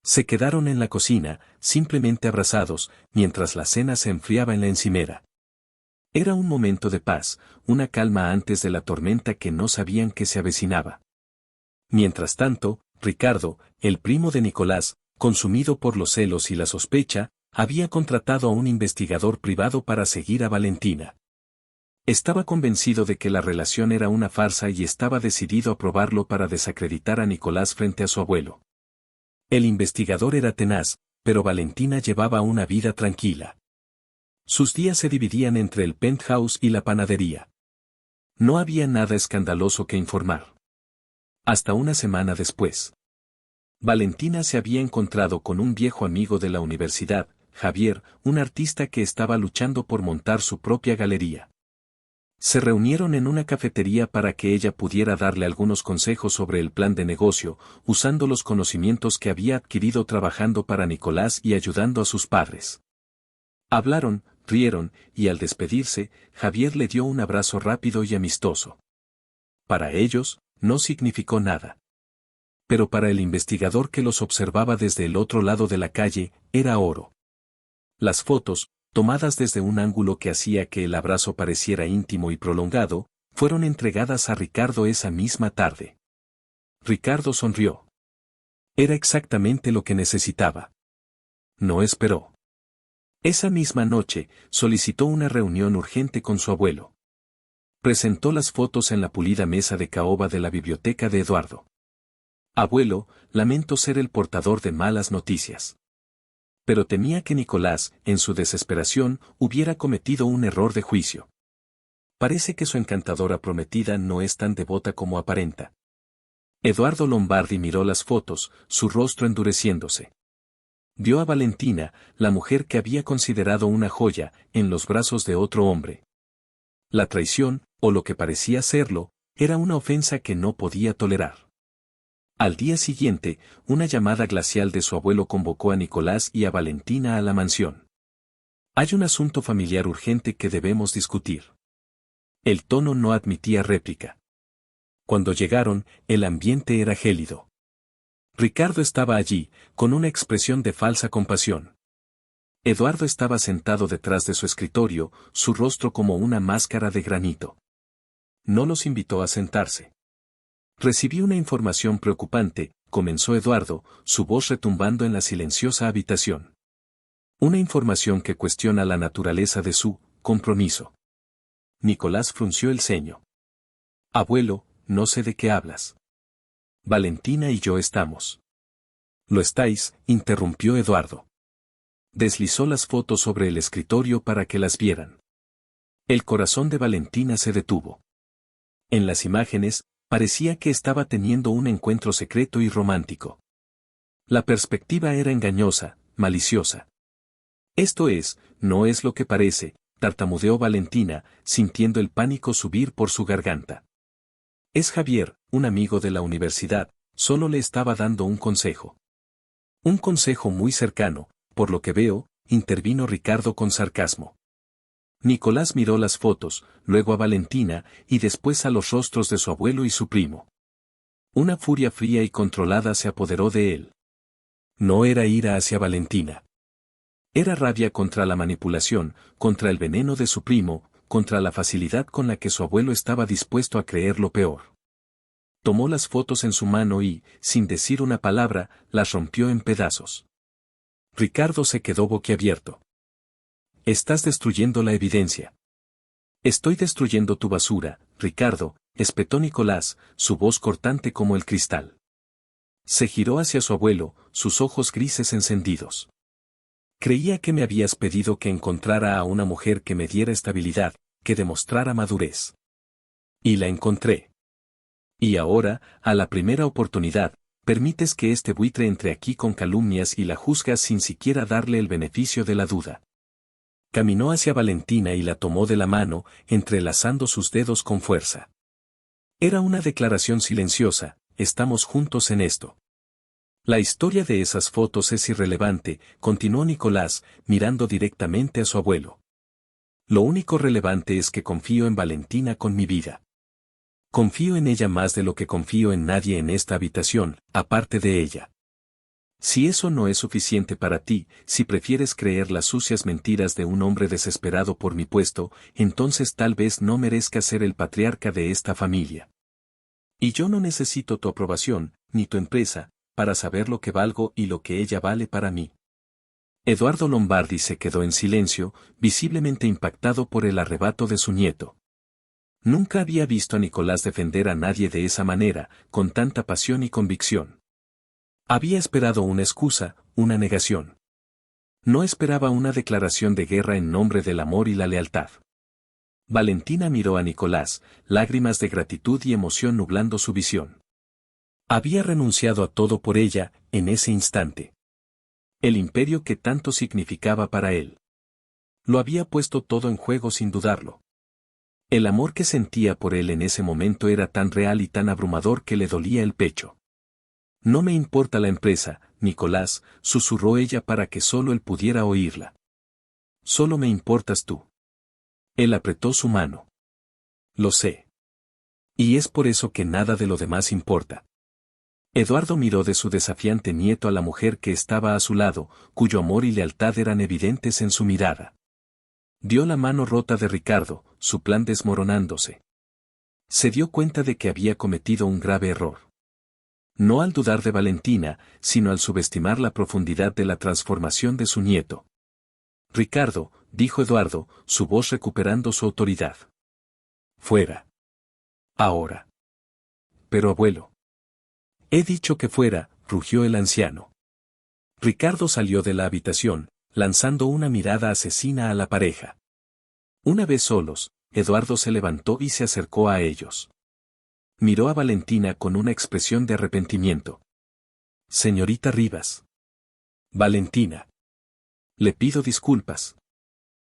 Se quedaron en la cocina, simplemente abrazados, mientras la cena se enfriaba en la encimera. Era un momento de paz, una calma antes de la tormenta que no sabían que se avecinaba. Mientras tanto, Ricardo, el primo de Nicolás, consumido por los celos y la sospecha, había contratado a un investigador privado para seguir a Valentina. Estaba convencido de que la relación era una farsa y estaba decidido a probarlo para desacreditar a Nicolás frente a su abuelo. El investigador era tenaz, pero Valentina llevaba una vida tranquila. Sus días se dividían entre el penthouse y la panadería. No había nada escandaloso que informar. Hasta una semana después. Valentina se había encontrado con un viejo amigo de la universidad, Javier, un artista que estaba luchando por montar su propia galería. Se reunieron en una cafetería para que ella pudiera darle algunos consejos sobre el plan de negocio, usando los conocimientos que había adquirido trabajando para Nicolás y ayudando a sus padres. Hablaron, rieron, y al despedirse, Javier le dio un abrazo rápido y amistoso. Para ellos, no significó nada. Pero para el investigador que los observaba desde el otro lado de la calle, era oro. Las fotos, tomadas desde un ángulo que hacía que el abrazo pareciera íntimo y prolongado, fueron entregadas a Ricardo esa misma tarde. Ricardo sonrió. Era exactamente lo que necesitaba. No esperó. Esa misma noche, solicitó una reunión urgente con su abuelo. Presentó las fotos en la pulida mesa de caoba de la biblioteca de Eduardo. «Abuelo, lamento ser el portador de malas noticias. Pero temía que Nicolás, en su desesperación, hubiera cometido un error de juicio. Parece que su encantadora prometida no es tan devota como aparenta». Eduardo Lombardi miró las fotos, su rostro endureciéndose. Vio a Valentina, la mujer que había considerado una joya, en los brazos de otro hombre. La traición, o lo que parecía serlo, era una ofensa que no podía tolerar. Al día siguiente, una llamada glacial de su abuelo convocó a Nicolás y a Valentina a la mansión. «Hay un asunto familiar urgente que debemos discutir». El tono no admitía réplica. Cuando llegaron, el ambiente era gélido. Ricardo estaba allí, con una expresión de falsa compasión. Eduardo estaba sentado detrás de su escritorio, su rostro como una máscara de granito. No los invitó a sentarse. «Recibí una información preocupante», comenzó Eduardo, su voz retumbando en la silenciosa habitación. «Una información que cuestiona la naturaleza de su compromiso». Nicolás frunció el ceño. «Abuelo, no sé de qué hablas». «Valentina y yo estamos». «Lo estáis», interrumpió Eduardo. Deslizó las fotos sobre el escritorio para que las vieran. El corazón de Valentina se detuvo. En las imágenes, parecía que estaba teniendo un encuentro secreto y romántico. La perspectiva era engañosa, maliciosa. «Esto es, no es lo que parece», tartamudeó Valentina, sintiendo el pánico subir por su garganta. «Es Javier, un amigo de la universidad, solo le estaba dando un consejo». «Un consejo muy cercano, por lo que veo», intervino Ricardo con sarcasmo. Nicolás miró las fotos, luego a Valentina, y después a los rostros de su abuelo y su primo. Una furia fría y controlada se apoderó de él. No era ira hacia Valentina. Era rabia contra la manipulación, contra el veneno de su primo, contra la facilidad con la que su abuelo estaba dispuesto a creer lo peor. Tomó las fotos en su mano y, sin decir una palabra, las rompió en pedazos. Ricardo se quedó boquiabierto. «Estás destruyendo la evidencia». «Estoy destruyendo tu basura, Ricardo», espetó Nicolás, su voz cortante como el cristal. Se giró hacia su abuelo, sus ojos grises encendidos. «Creía que me habías pedido que encontrara a una mujer que me diera estabilidad, que demostrara madurez. Y la encontré. Y ahora, a la primera oportunidad, permites que este buitre entre aquí con calumnias y la juzgas sin siquiera darle el beneficio de la duda». Caminó hacia Valentina y la tomó de la mano, entrelazando sus dedos con fuerza. Era una declaración silenciosa: «Estamos juntos en esto». La historia de esas fotos es irrelevante, continuó Nicolás, mirando directamente a su abuelo. Lo único relevante es que confío en Valentina con mi vida. Confío en ella más de lo que confío en nadie en esta habitación, aparte de ella. Si eso no es suficiente para ti, si prefieres creer las sucias mentiras de un hombre desesperado por mi puesto, entonces tal vez no merezca ser el patriarca de esta familia. Y yo no necesito tu aprobación, ni tu empresa, para saber lo que valgo y lo que ella vale para mí. Eduardo Lombardi se quedó en silencio, visiblemente impactado por el arrebato de su nieto. Nunca había visto a Nicolás defender a nadie de esa manera, con tanta pasión y convicción. Había esperado una excusa, una negación. No esperaba una declaración de guerra en nombre del amor y la lealtad. Valentina miró a Nicolás, lágrimas de gratitud y emoción nublando su visión. Había renunciado a todo por ella, en ese instante. El imperio que tanto significaba para él. Lo había puesto todo en juego sin dudarlo. El amor que sentía por él en ese momento era tan real y tan abrumador que le dolía el pecho. No me importa la empresa, Nicolás, susurró ella para que solo él pudiera oírla. Solo me importas tú. Él apretó su mano. Lo sé. Y es por eso que nada de lo demás importa. Eduardo miró de su desafiante nieto a la mujer que estaba a su lado, cuyo amor y lealtad eran evidentes en su mirada. Dio la mano rota de Ricardo, su plan desmoronándose. Se dio cuenta de que había cometido un grave error. No al dudar de Valentina, sino al subestimar la profundidad de la transformación de su nieto. Ricardo, dijo Eduardo, su voz recuperando su autoridad. Fuera. Ahora. Pero abuelo. He dicho que fuera, rugió el anciano. Ricardo salió de la habitación, lanzando una mirada asesina a la pareja. Una vez solos, Eduardo se levantó y se acercó a ellos. Miró a Valentina con una expresión de arrepentimiento. Señorita Rivas. Valentina. Le pido disculpas.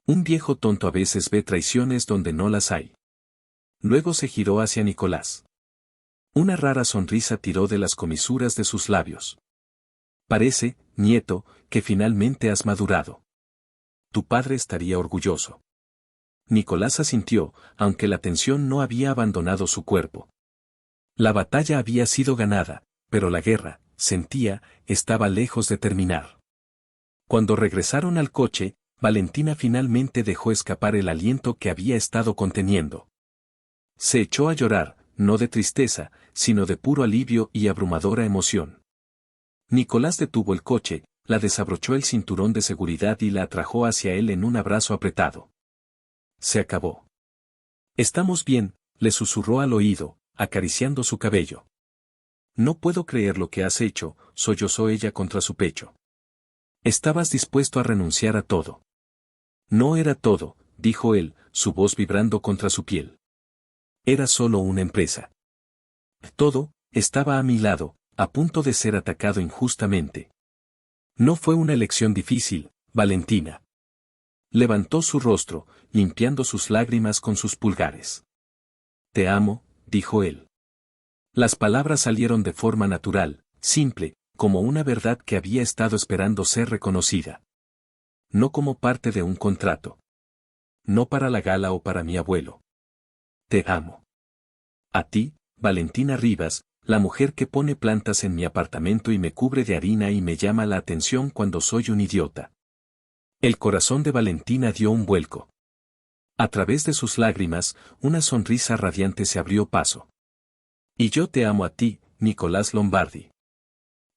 Un viejo tonto a veces ve traiciones donde no las hay. Luego se giró hacia Nicolás. Una rara sonrisa tiró de las comisuras de sus labios. Parece, nieto, que finalmente has madurado. Tu padre estaría orgulloso. Nicolás asintió, aunque la tensión no había abandonado su cuerpo. La batalla había sido ganada, pero la guerra, sentía, estaba lejos de terminar. Cuando regresaron al coche, Valentina finalmente dejó escapar el aliento que había estado conteniendo. Se echó a llorar, no de tristeza, sino de puro alivio y abrumadora emoción. Nicolás detuvo el coche, la desabrochó el cinturón de seguridad y la atrajo hacia él en un abrazo apretado. Se acabó. Estamos bien, le susurró al oído, acariciando su cabello. No puedo creer lo que has hecho, sollozó ella contra su pecho. Estabas dispuesto a renunciar a todo. No era todo, dijo él, su voz vibrando contra su piel. Era solo una empresa. Todo, estaba a mi lado, a punto de ser atacado injustamente. No fue una elección difícil, Valentina. Levantó su rostro, limpiando sus lágrimas con sus pulgares. Te amo, dijo él. Las palabras salieron de forma natural, simple, como una verdad que había estado esperando ser reconocida. No como parte de un contrato. No para la gala o para mi abuelo. Te amo. A ti, Valentina Rivas, la mujer que pone plantas en mi apartamento y me cubre de harina y me llama la atención cuando soy un idiota. El corazón de Valentina dio un vuelco. A través de sus lágrimas, una sonrisa radiante se abrió paso. Y yo te amo a ti, Nicolás Lombardi.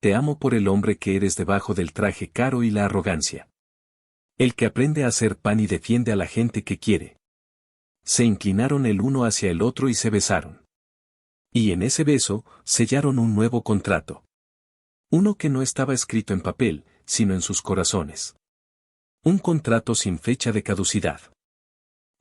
Te amo por el hombre que eres debajo del traje caro y la arrogancia. El que aprende a hacer pan y defiende a la gente que quiere. Se inclinaron el uno hacia el otro y se besaron. Y en ese beso, sellaron un nuevo contrato. Uno que no estaba escrito en papel, sino en sus corazones. Un contrato sin fecha de caducidad.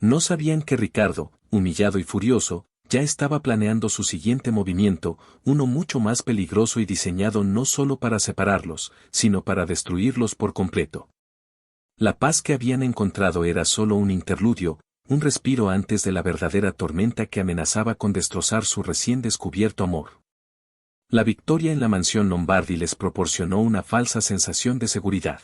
No sabían que Ricardo, humillado y furioso, ya estaba planeando su siguiente movimiento, uno mucho más peligroso y diseñado no solo para separarlos, sino para destruirlos por completo. La paz que habían encontrado era solo un interludio, un respiro antes de la verdadera tormenta que amenazaba con destrozar su recién descubierto amor. La victoria en la mansión Lombardi les proporcionó una falsa sensación de seguridad.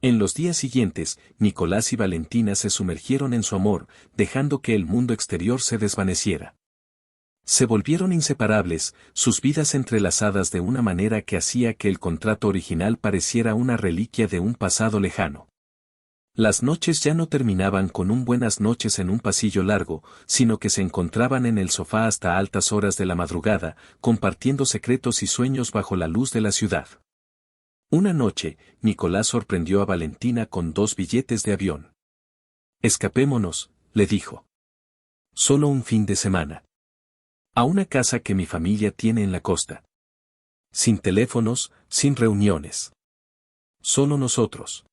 En los días siguientes, Nicolás y Valentina se sumergieron en su amor, dejando que el mundo exterior se desvaneciera. Se volvieron inseparables, sus vidas entrelazadas de una manera que hacía que el contrato original pareciera una reliquia de un pasado lejano. Las noches ya no terminaban con un buenas noches en un pasillo largo, sino que se encontraban en el sofá hasta altas horas de la madrugada, compartiendo secretos y sueños bajo la luz de la ciudad. Una noche, Nicolás sorprendió a Valentina con 2 billetes de avión. «Escapémonos», le dijo. «Solo un fin de semana. A una casa que mi familia tiene en la costa. Sin teléfonos, sin reuniones. Solo nosotros».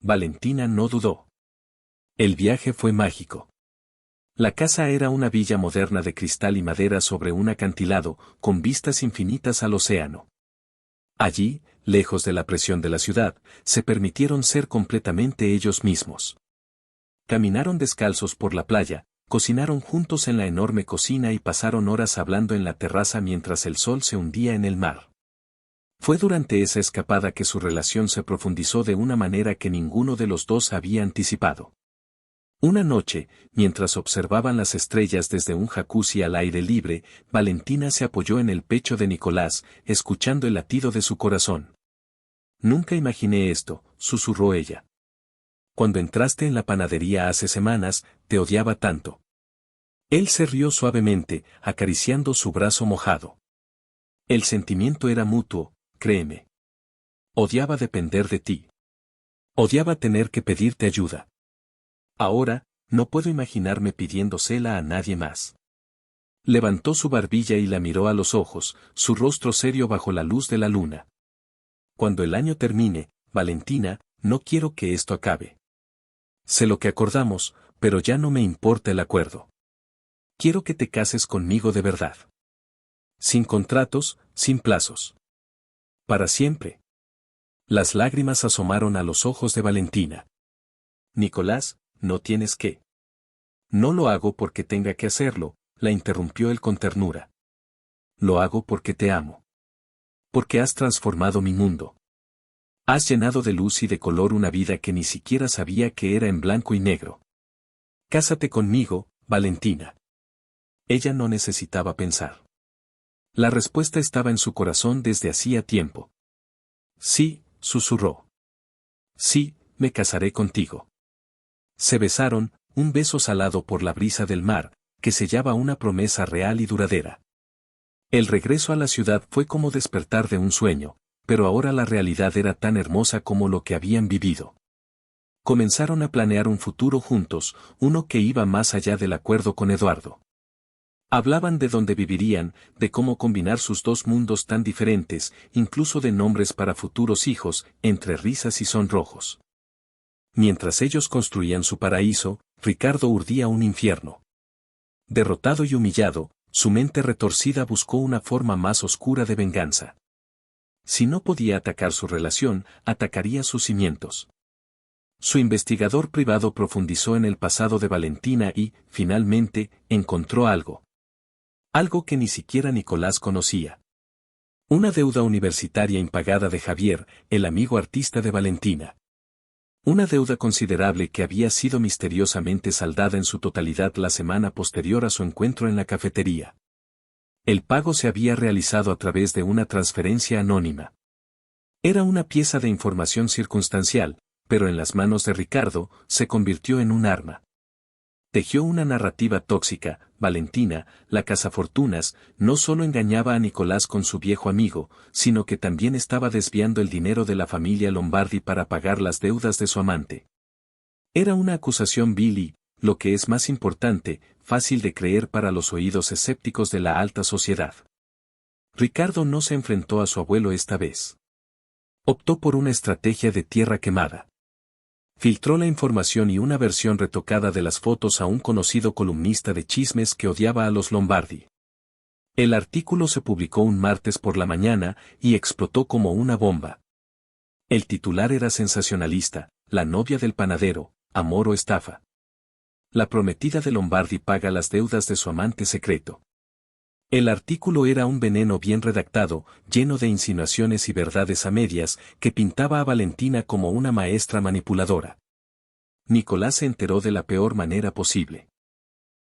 Valentina no dudó. El viaje fue mágico. La casa era una villa moderna de cristal y madera sobre un acantilado, con vistas infinitas al océano. Allí, lejos de la presión de la ciudad, se permitieron ser completamente ellos mismos. Caminaron descalzos por la playa, cocinaron juntos en la enorme cocina y pasaron horas hablando en la terraza mientras el sol se hundía en el mar. Fue durante esa escapada que su relación se profundizó de una manera que ninguno de los dos había anticipado. Una noche, mientras observaban las estrellas desde un jacuzzi al aire libre, Valentina se apoyó en el pecho de Nicolás, escuchando el latido de su corazón. «Nunca imaginé esto», susurró ella. «Cuando entraste en la panadería hace semanas, te odiaba tanto». Él se rió suavemente, acariciando su brazo mojado. «El sentimiento era mutuo, créeme. Odiaba depender de ti. Odiaba tener que pedirte ayuda. Ahora, no puedo imaginarme pidiéndosela a nadie más». Levantó su barbilla y la miró a los ojos, su rostro serio bajo la luz de la luna. «Cuando el año termine, Valentina, no quiero que esto acabe. Sé lo que acordamos, pero ya no me importa el acuerdo. Quiero que te cases conmigo de verdad. Sin contratos, sin plazos. Para siempre». Las lágrimas asomaron a los ojos de Valentina. «Nicolás, no tienes que». «No lo hago porque tenga que hacerlo», la interrumpió él con ternura. «Lo hago porque te amo. Porque has transformado mi mundo. Has llenado de luz y de color una vida que ni siquiera sabía que era en blanco y negro. Cásate conmigo, Valentina». Ella no necesitaba pensar. La respuesta estaba en su corazón desde hacía tiempo. «Sí», susurró. «Sí, me casaré contigo». Se besaron, un beso salado por la brisa del mar, que sellaba una promesa real y duradera. El regreso a la ciudad fue como despertar de un sueño, pero ahora la realidad era tan hermosa como lo que habían vivido. Comenzaron a planear un futuro juntos, uno que iba más allá del acuerdo con Eduardo. Hablaban de dónde vivirían, de cómo combinar sus dos mundos tan diferentes, incluso de nombres para futuros hijos, entre risas y sonrojos. Mientras ellos construían su paraíso, Ricardo urdía un infierno. Derrotado y humillado, su mente retorcida buscó una forma más oscura de venganza. Si no podía atacar su relación, atacaría sus cimientos. Su investigador privado profundizó en el pasado de Valentina y, finalmente, encontró algo. Algo que ni siquiera Nicolás conocía. Una deuda universitaria impagada de Javier, el amigo artista de Valentina. Una deuda considerable que había sido misteriosamente saldada en su totalidad la semana posterior a su encuentro en la cafetería. El pago se había realizado a través de una transferencia anónima. Era una pieza de información circunstancial, pero en las manos de Ricardo, se convirtió en un arma. Tejió una narrativa tóxica. Valentina, la cazafortunas, no solo engañaba a Nicolás con su viejo amigo, sino que también estaba desviando el dinero de la familia Lombardi para pagar las deudas de su amante. Era una acusación vil y, lo que es más importante, fácil de creer para los oídos escépticos de la alta sociedad. Ricardo no se enfrentó a su abuelo esta vez. Optó por una estrategia de tierra quemada. Filtró la información y una versión retocada de las fotos a un conocido columnista de chismes que odiaba a los Lombardi. El artículo se publicó un martes por la mañana y explotó como una bomba. El titular era sensacionalista: la novia del panadero, amor o estafa. La prometida de Lombardi paga las deudas de su amante secreto. El artículo era un veneno bien redactado, lleno de insinuaciones y verdades a medias, que pintaba a Valentina como una maestra manipuladora. Nicolás se enteró de la peor manera posible.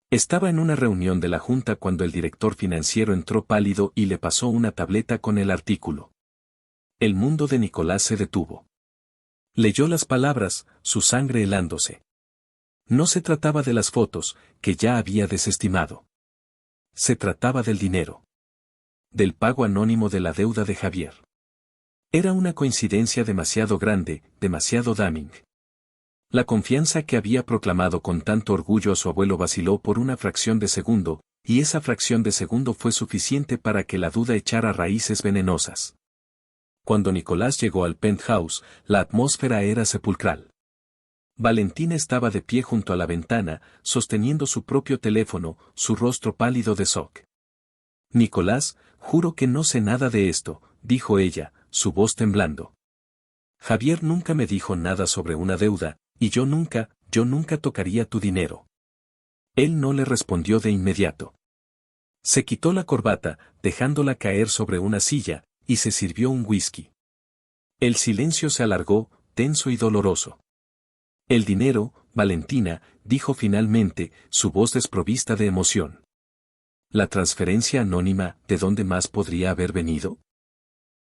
Estaba en una reunión de la junta cuando el director financiero entró pálido y le pasó una tableta con el artículo. El mundo de Nicolás se detuvo. Leyó las palabras, su sangre helándose. No se trataba de las fotos, que ya había desestimado. Se trataba del dinero. Del pago anónimo de la deuda de Javier. Era una coincidencia demasiado grande, demasiado damning. La confianza que había proclamado con tanto orgullo a su abuelo vaciló por una fracción de segundo, y esa fracción de segundo fue suficiente para que la duda echara raíces venenosas. Cuando Nicolás llegó al penthouse, la atmósfera era sepulcral. Valentina estaba de pie junto a la ventana, sosteniendo su propio teléfono, su rostro pálido de shock. Nicolás, juro que no sé nada de esto, dijo ella, su voz temblando. Javier nunca me dijo nada sobre una deuda, y yo nunca tocaría tu dinero. Él no le respondió de inmediato. Se quitó la corbata, dejándola caer sobre una silla, y se sirvió un whisky. El silencio se alargó, tenso y doloroso. El dinero, Valentina, dijo finalmente, su voz desprovista de emoción. ¿La transferencia anónima, de dónde más podría haber venido?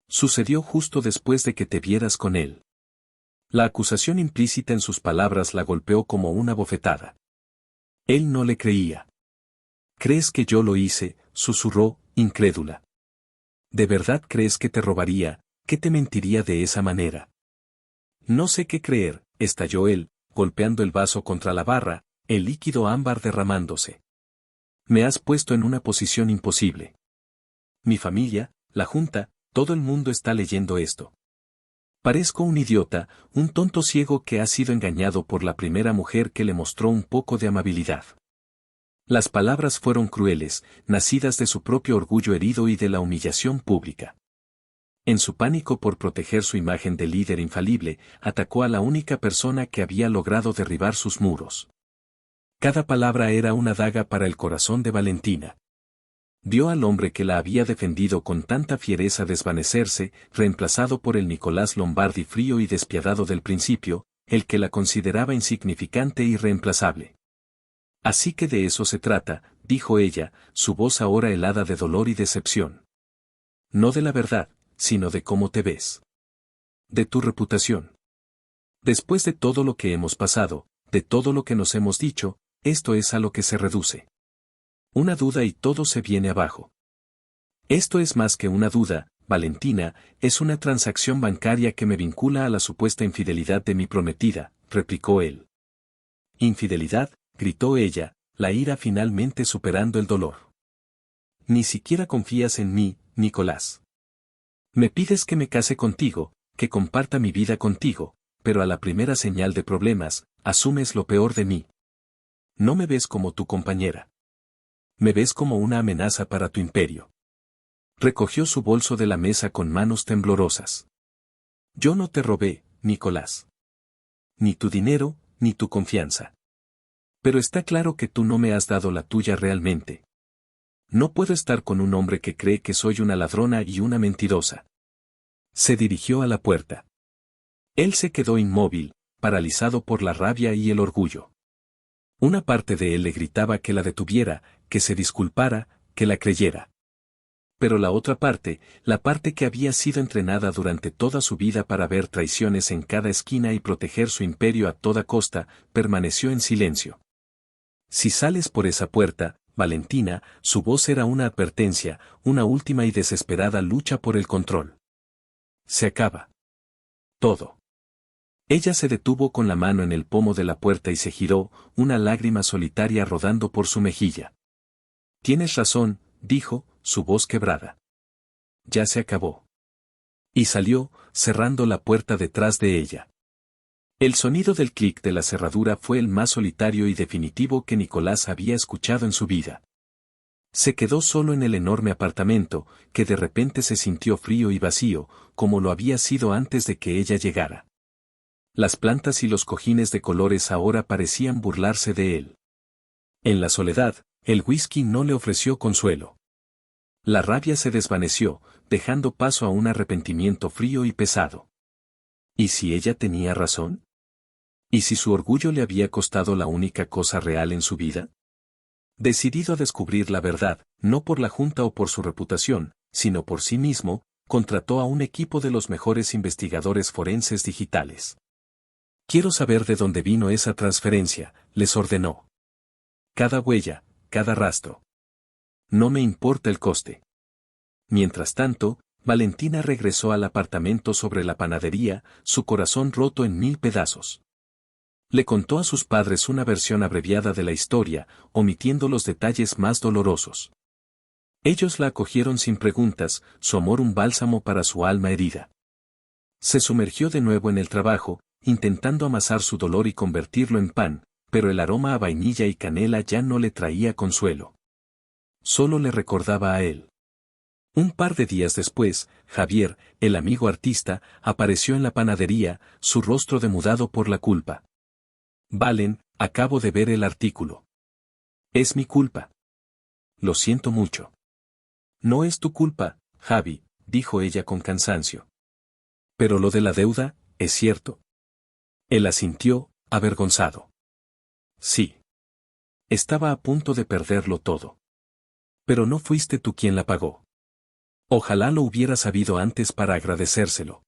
Sucedió justo después de que te vieras con él. La acusación implícita en sus palabras la golpeó como una bofetada. Él no le creía. ¿Crees que yo lo hice?, susurró, incrédula. ¿De verdad crees que te robaría, que te mentiría de esa manera? No sé qué creer, estalló él, golpeando el vaso contra la barra, el líquido ámbar derramándose. Me has puesto en una posición imposible. Mi familia, la junta, todo el mundo está leyendo esto. Parezco un idiota, un tonto ciego que ha sido engañado por la primera mujer que le mostró un poco de amabilidad. Las palabras fueron crueles, nacidas de su propio orgullo herido y de la humillación pública. En su pánico por proteger su imagen de líder infalible, atacó a la única persona que había logrado derribar sus muros. Cada palabra era una daga para el corazón de Valentina. Vio al hombre que la había defendido con tanta fiereza desvanecerse, reemplazado por el Nicolás Lombardi frío y despiadado del principio, el que la consideraba insignificante y reemplazable. Así que de eso se trata, dijo ella, su voz ahora helada de dolor y decepción. No de la verdad, sino de cómo te ves. De tu reputación. Después de todo lo que hemos pasado, de todo lo que nos hemos dicho, esto es a lo que se reduce. Una duda y todo se viene abajo. Esto es más que una duda, Valentina, es una transacción bancaria que me vincula a la supuesta infidelidad de mi prometida, replicó él. ¿Infidelidad?, gritó ella, la ira finalmente superando el dolor. Ni siquiera confías en mí, Nicolás. Me pides que me case contigo, que comparta mi vida contigo, pero a la primera señal de problemas, asumes lo peor de mí. No me ves como tu compañera. Me ves como una amenaza para tu imperio. Recogió su bolso de la mesa con manos temblorosas. Yo no te robé, Nicolás. Ni tu dinero, ni tu confianza. Pero está claro que tú no me has dado la tuya realmente. No puedo estar con un hombre que cree que soy una ladrona y una mentirosa. Se dirigió a la puerta. Él se quedó inmóvil, paralizado por la rabia y el orgullo. Una parte de él le gritaba que la detuviera, que se disculpara, que la creyera. Pero la otra parte, la parte que había sido entrenada durante toda su vida para ver traiciones en cada esquina y proteger su imperio a toda costa, permaneció en silencio. Si sales por esa puerta, Valentina, su voz era una advertencia, una última y desesperada lucha por el control. Se acaba. Todo. Ella se detuvo con la mano en el pomo de la puerta y se giró, una lágrima solitaria rodando por su mejilla. Tienes razón, dijo, su voz quebrada. Ya se acabó. Y salió, cerrando la puerta detrás de ella. El sonido del clic de la cerradura fue el más solitario y definitivo que Nicolás había escuchado en su vida. Se quedó solo en el enorme apartamento, que de repente se sintió frío y vacío, como lo había sido antes de que ella llegara. Las plantas y los cojines de colores ahora parecían burlarse de él. En la soledad, el whisky no le ofreció consuelo. La rabia se desvaneció, dejando paso a un arrepentimiento frío y pesado. ¿Y si ella tenía razón? ¿Y si su orgullo le había costado la única cosa real en su vida? Decidido a descubrir la verdad, no por la junta o por su reputación, sino por sí mismo, contrató a un equipo de los mejores investigadores forenses digitales. Quiero saber de dónde vino esa transferencia, les ordenó. Cada huella, cada rastro. No me importa el coste. Mientras tanto, Valentina regresó al apartamento sobre la panadería, su corazón roto en 1000 pedazos. Le contó a sus padres una versión abreviada de la historia, omitiendo los detalles más dolorosos. Ellos la acogieron sin preguntas, su amor un bálsamo para su alma herida. Se sumergió de nuevo en el trabajo, intentando amasar su dolor y convertirlo en pan, pero el aroma a vainilla y canela ya no le traía consuelo. Solo le recordaba a él. Un par de días después, Javier, el amigo artista, apareció en la panadería, su rostro demudado por la culpa. Valen, acabo de ver el artículo. Es mi culpa. Lo siento mucho. No es tu culpa, Javi, dijo ella con cansancio. Pero lo de la deuda, ¿es cierto? Él asintió, avergonzado. Sí. Estaba a punto de perderlo todo. Pero no fuiste tú quien la pagó. Ojalá lo hubiera sabido antes para agradecérselo.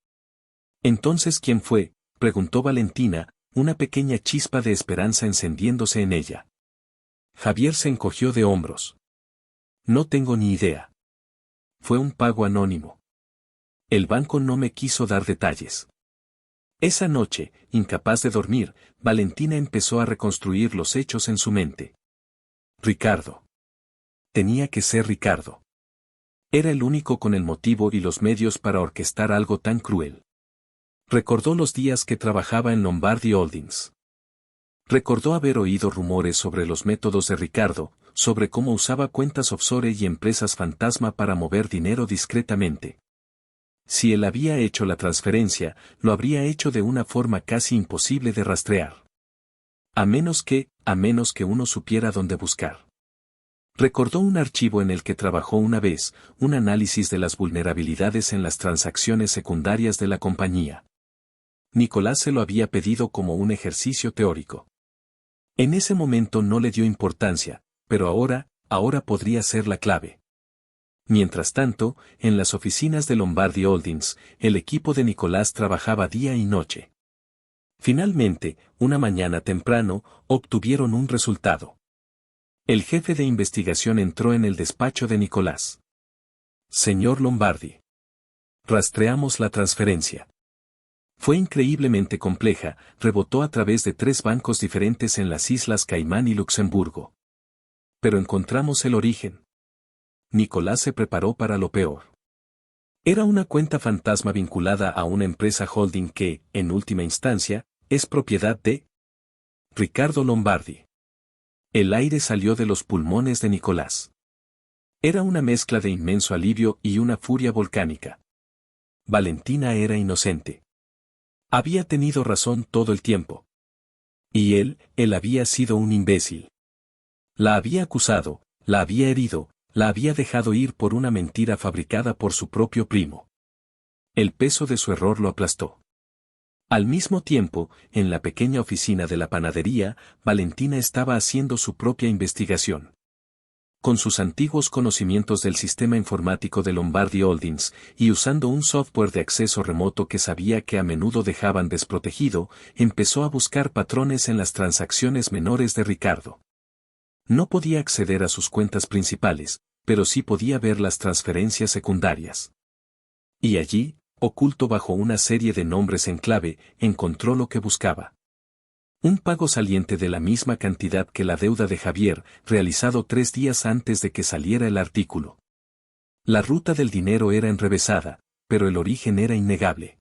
Entonces, ¿quién fue?, preguntó Valentina, una pequeña chispa de esperanza encendiéndose en ella. Javier se encogió de hombros. No tengo ni idea. Fue un pago anónimo. El banco no me quiso dar detalles. Esa noche, incapaz de dormir, Valentina empezó a reconstruir los hechos en su mente. Ricardo. Tenía que ser Ricardo. Era el único con el motivo y los medios para orquestar algo tan cruel. Recordó los días que trabajaba en Lombardi Holdings. Recordó haber oído rumores sobre los métodos de Ricardo, sobre cómo usaba cuentas offshore y empresas fantasma para mover dinero discretamente. Si él había hecho la transferencia, lo habría hecho de una forma casi imposible de rastrear. A menos que uno supiera dónde buscar. Recordó un archivo en el que trabajó una vez, un análisis de las vulnerabilidades en las transacciones secundarias de la compañía. Nicolás se lo había pedido como un ejercicio teórico. En ese momento no le dio importancia, pero ahora podría ser la clave. Mientras tanto, en las oficinas de Lombardi Holdings, el equipo de Nicolás trabajaba día y noche. Finalmente, una mañana temprano, obtuvieron un resultado. El jefe de investigación entró en el despacho de Nicolás. Señor Lombardi. Rastreamos la transferencia. Fue increíblemente compleja, rebotó a través de 3 bancos diferentes en las Islas Caimán y Luxemburgo. Pero encontramos el origen. Nicolás se preparó para lo peor. Era una cuenta fantasma vinculada a una empresa holding que, en última instancia, es propiedad de Ricardo Lombardi. El aire salió de los pulmones de Nicolás. Era una mezcla de inmenso alivio y una furia volcánica. Valentina era inocente. Había tenido razón todo el tiempo. Y él había sido un imbécil. La había acusado, la había herido, la había dejado ir por una mentira fabricada por su propio primo. El peso de su error lo aplastó. Al mismo tiempo, en la pequeña oficina de la panadería, Valentina estaba haciendo su propia investigación. Con sus antiguos conocimientos del sistema informático de Lombardi Holdings, y usando un software de acceso remoto que sabía que a menudo dejaban desprotegido, empezó a buscar patrones en las transacciones menores de Ricardo. No podía acceder a sus cuentas principales, pero sí podía ver las transferencias secundarias. Y allí, oculto bajo una serie de nombres en clave, encontró lo que buscaba. Un pago saliente de la misma cantidad que la deuda de Javier, realizado 3 días antes de que saliera el artículo. La ruta del dinero era enrevesada, pero el origen era innegable.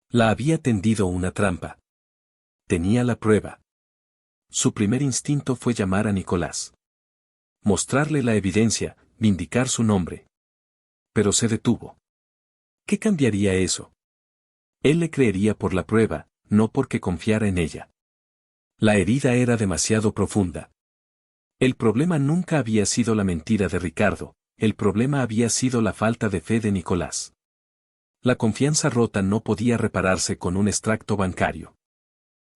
La había tendido una trampa. Tenía la prueba. Su primer instinto fue llamar a Nicolás. Mostrarle la evidencia, vindicar su nombre. Pero se detuvo. ¿Qué cambiaría eso? Él le creería por la prueba, no porque confiara en ella. La herida era demasiado profunda. El problema nunca había sido la mentira de Ricardo, el problema había sido la falta de fe de Nicolás. La confianza rota no podía repararse con un extracto bancario.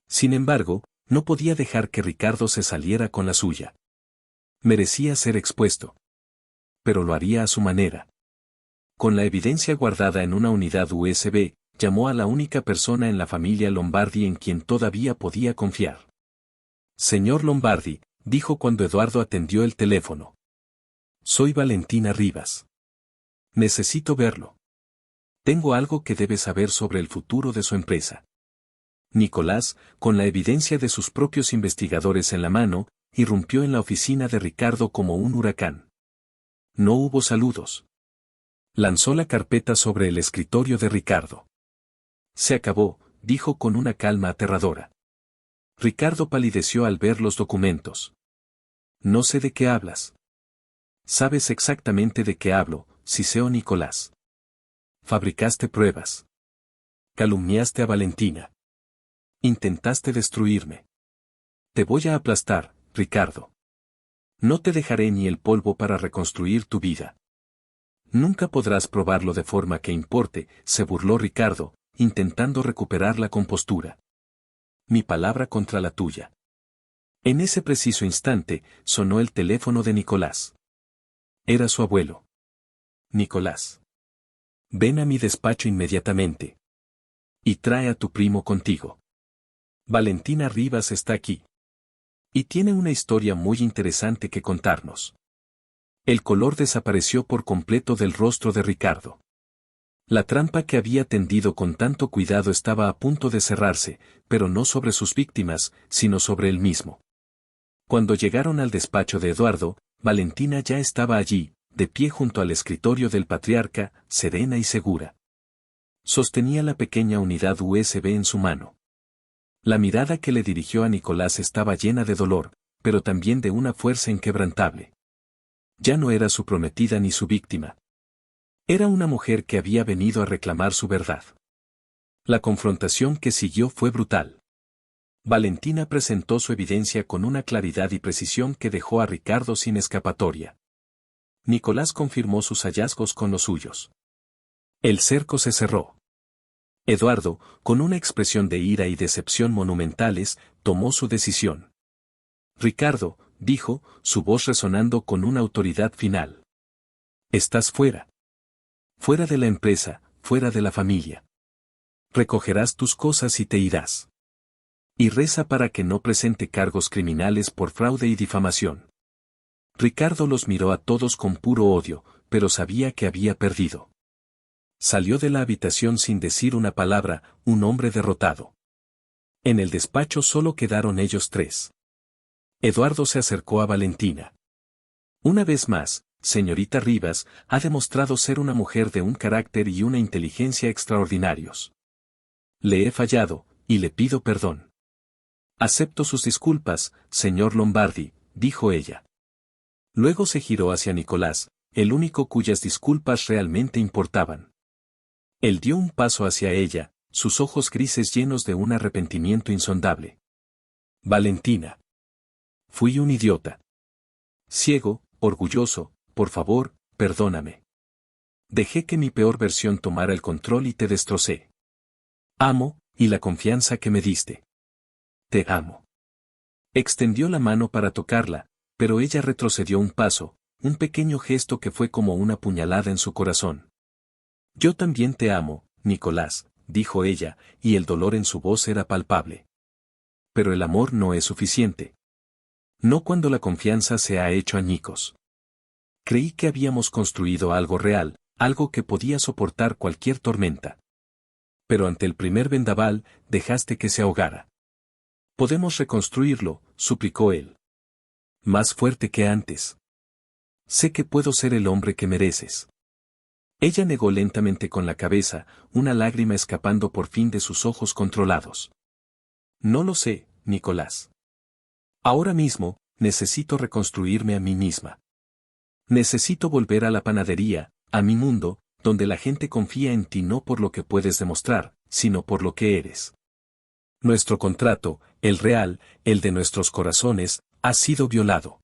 Sin embargo, no podía dejar que Ricardo se saliera con la suya. Merecía ser expuesto. Pero lo haría a su manera. Con la evidencia guardada en una unidad USB, llamó a la única persona en la familia Lombardi en quien todavía podía confiar. Señor Lombardi, dijo cuando Eduardo atendió el teléfono. Soy Valentina Rivas. Necesito verlo. Tengo algo que debe saber sobre el futuro de su empresa. Nicolás, con la evidencia de sus propios investigadores en la mano, irrumpió en la oficina de Ricardo como un huracán. No hubo saludos. Lanzó la carpeta sobre el escritorio de Ricardo. Se acabó, dijo con una calma aterradora. Ricardo palideció al ver los documentos. No sé de qué hablas. Sabes exactamente de qué hablo, siseo Nicolás. Fabricaste pruebas. Calumniaste a Valentina. Intentaste destruirme. Te voy a aplastar, Ricardo. No te dejaré ni el polvo para reconstruir tu vida. Nunca podrás probarlo de forma que importe, se burló Ricardo, intentando recuperar la compostura. Mi palabra contra la tuya. En ese preciso instante, sonó el teléfono de Nicolás. Era su abuelo. Nicolás. Ven a mi despacho inmediatamente. Y trae a tu primo contigo. Valentina Rivas está aquí. Y tiene una historia muy interesante que contarnos. El color desapareció por completo del rostro de Ricardo. La trampa que había tendido con tanto cuidado estaba a punto de cerrarse, pero no sobre sus víctimas, sino sobre él mismo. Cuando llegaron al despacho de Eduardo, Valentina ya estaba allí, de pie junto al escritorio del patriarca, serena y segura. Sostenía la pequeña unidad USB en su mano. La mirada que le dirigió a Nicolás estaba llena de dolor, pero también de una fuerza inquebrantable. Ya no era su prometida ni su víctima. Era una mujer que había venido a reclamar su verdad. La confrontación que siguió fue brutal. Valentina presentó su evidencia con una claridad y precisión que dejó a Ricardo sin escapatoria. Nicolás confirmó sus hallazgos con los suyos. El cerco se cerró. Eduardo, con una expresión de ira y decepción monumentales, tomó su decisión. Ricardo, dijo, su voz resonando con una autoridad final. Estás fuera. Fuera de la empresa, fuera de la familia. Recogerás tus cosas y te irás. Y reza para que no presente cargos criminales por fraude y difamación. Ricardo los miró a todos con puro odio, pero sabía que había perdido. Salió de la habitación sin decir una palabra, un hombre derrotado. En el despacho solo quedaron ellos tres. Eduardo se acercó a Valentina. Una vez más, señorita Rivas, ha demostrado ser una mujer de un carácter y una inteligencia extraordinarios. Le he fallado, y le pido perdón. Acepto sus disculpas, señor Lombardi, dijo ella. Luego se giró hacia Nicolás, el único cuyas disculpas realmente importaban. Él dio un paso hacia ella, sus ojos grises llenos de un arrepentimiento insondable. Valentina. Fui un idiota. Ciego, orgulloso, por favor, perdóname. Dejé que mi peor versión tomara el control y te destrocé. Amo, y la confianza que me diste. Te amo. Extendió la mano para tocarla, pero ella retrocedió un paso, un pequeño gesto que fue como una puñalada en su corazón. Yo también te amo, Nicolás, dijo ella, y el dolor en su voz era palpable. Pero el amor no es suficiente. No cuando la confianza se ha hecho añicos. Creí que habíamos construido algo real, algo que podía soportar cualquier tormenta. Pero ante el primer vendaval, dejaste que se ahogara. Podemos reconstruirlo, suplicó él. Más fuerte que antes. Sé que puedo ser el hombre que mereces. Ella negó lentamente con la cabeza, una lágrima escapando por fin de sus ojos controlados. No lo sé, Nicolás. Ahora mismo, necesito reconstruirme a mí misma. Necesito volver a la panadería, a mi mundo, donde la gente confía en ti no por lo que puedes demostrar, sino por lo que eres. Nuestro contrato, el real, el de nuestros corazones, ha sido violado.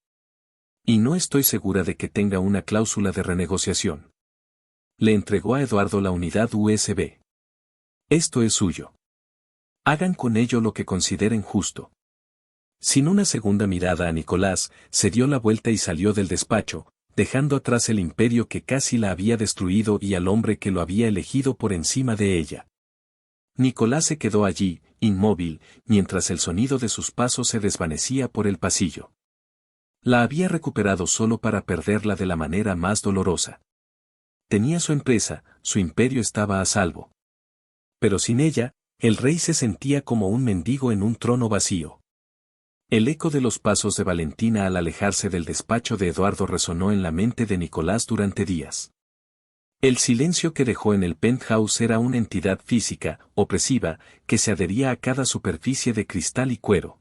Y no estoy segura de que tenga una cláusula de renegociación. Le entregó a Eduardo la unidad USB. Esto es suyo. Hagan con ello lo que consideren justo. Sin una segunda mirada a Nicolás, se dio la vuelta y salió del despacho, dejando atrás el imperio que casi la había destruido y al hombre que lo había elegido por encima de ella. Nicolás se quedó allí, inmóvil, mientras el sonido de sus pasos se desvanecía por el pasillo. La había recuperado solo para perderla de la manera más dolorosa. Tenía su empresa, su imperio estaba a salvo. Pero sin ella, el rey se sentía como un mendigo en un trono vacío. El eco de los pasos de Valentina al alejarse del despacho de Eduardo resonó en la mente de Nicolás durante días. El silencio que dejó en el penthouse era una entidad física, opresiva, que se adhería a cada superficie de cristal y cuero.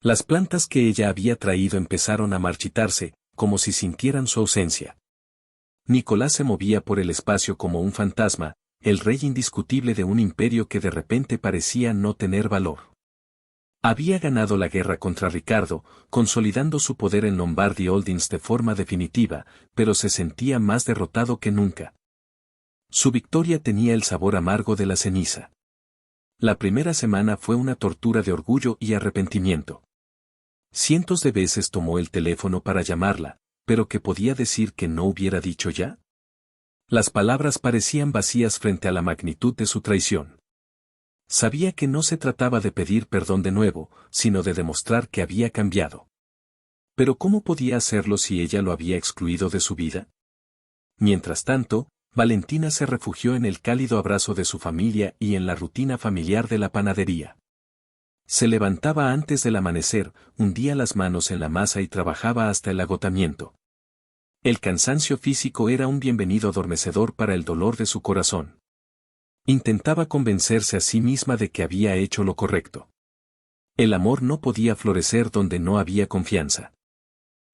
Las plantas que ella había traído empezaron a marchitarse, como si sintieran su ausencia. Nicolás se movía por el espacio como un fantasma, el rey indiscutible de un imperio que de repente parecía no tener valor. Había ganado la guerra contra Ricardo, consolidando su poder en Lombardy Holdings de forma definitiva, pero se sentía más derrotado que nunca. Su victoria tenía el sabor amargo de la ceniza. La primera semana fue una tortura de orgullo y arrepentimiento. Cientos de veces tomó el teléfono para llamarla, pero ¿qué podía decir que no hubiera dicho ya? Las palabras parecían vacías frente a la magnitud de su traición. Sabía que no se trataba de pedir perdón de nuevo, sino de demostrar que había cambiado. Pero ¿cómo podía hacerlo si ella lo había excluido de su vida? Mientras tanto, Valentina se refugió en el cálido abrazo de su familia y en la rutina familiar de la panadería. Se levantaba antes del amanecer, hundía las manos en la masa y trabajaba hasta el agotamiento. El cansancio físico era un bienvenido adormecedor para el dolor de su corazón. Intentaba convencerse a sí misma de que había hecho lo correcto. El amor no podía florecer donde no había confianza.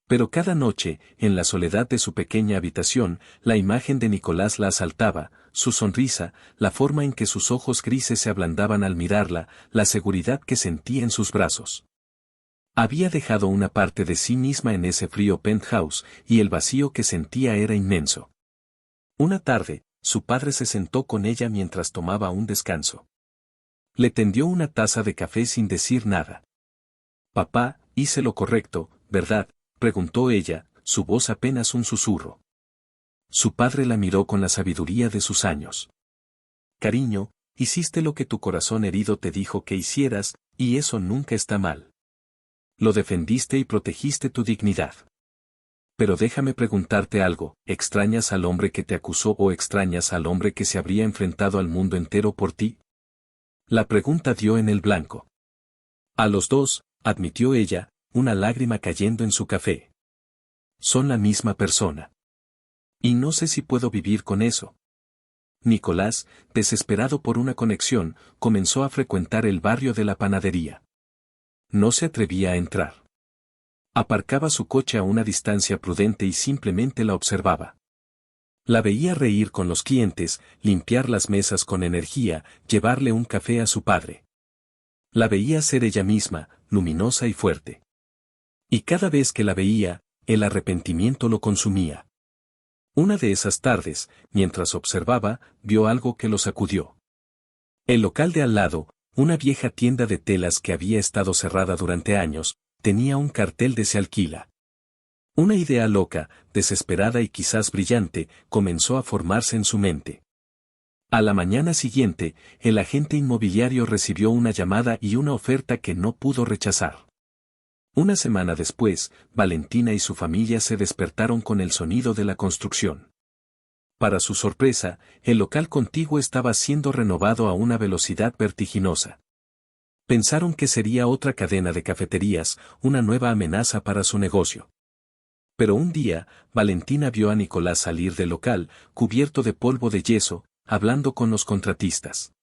Pero cada noche, en la soledad de su pequeña habitación, la imagen de Nicolás la asaltaba, su sonrisa, la forma en que sus ojos grises se ablandaban al mirarla, la seguridad que sentía en sus brazos. Había dejado una parte de sí misma en ese frío penthouse, y el vacío que sentía era inmenso. Una tarde, su padre se sentó con ella mientras tomaba un descanso. Le tendió una taza de café sin decir nada. «Papá, hice lo correcto, ¿verdad?», preguntó ella, su voz apenas un susurro. Su padre la miró con la sabiduría de sus años. «Cariño, hiciste lo que tu corazón herido te dijo que hicieras, y eso nunca está mal. Lo defendiste y protegiste tu dignidad. Pero déjame preguntarte algo, ¿extrañas al hombre que te acusó o extrañas al hombre que se habría enfrentado al mundo entero por ti?». La pregunta dio en el blanco. «A los dos», admitió ella, una lágrima cayendo en su café. «Son la misma persona. Y no sé si puedo vivir con eso». Nicolás, desesperado por una conexión, comenzó a frecuentar el barrio de la panadería. No se atrevía a entrar. Aparcaba su coche a una distancia prudente y simplemente la observaba. La veía reír con los clientes, limpiar las mesas con energía, llevarle un café a su padre. La veía ser ella misma, luminosa y fuerte. Y cada vez que la veía, el arrepentimiento lo consumía. Una de esas tardes, mientras observaba, vio algo que lo sacudió. El local de al lado, una vieja tienda de telas que había estado cerrada durante años, tenía un cartel de «Se alquila». Una idea loca, desesperada y quizás brillante, comenzó a formarse en su mente. A la mañana siguiente, el agente inmobiliario recibió una llamada y una oferta que no pudo rechazar. Una semana después, Valentina y su familia se despertaron con el sonido de la construcción. Para su sorpresa, el local contiguo estaba siendo renovado a una velocidad vertiginosa. Pensaron que sería otra cadena de cafeterías, una nueva amenaza para su negocio. Pero un día, Valentina vio a Nicolás salir del local, cubierto de polvo de yeso, hablando con los contratistas.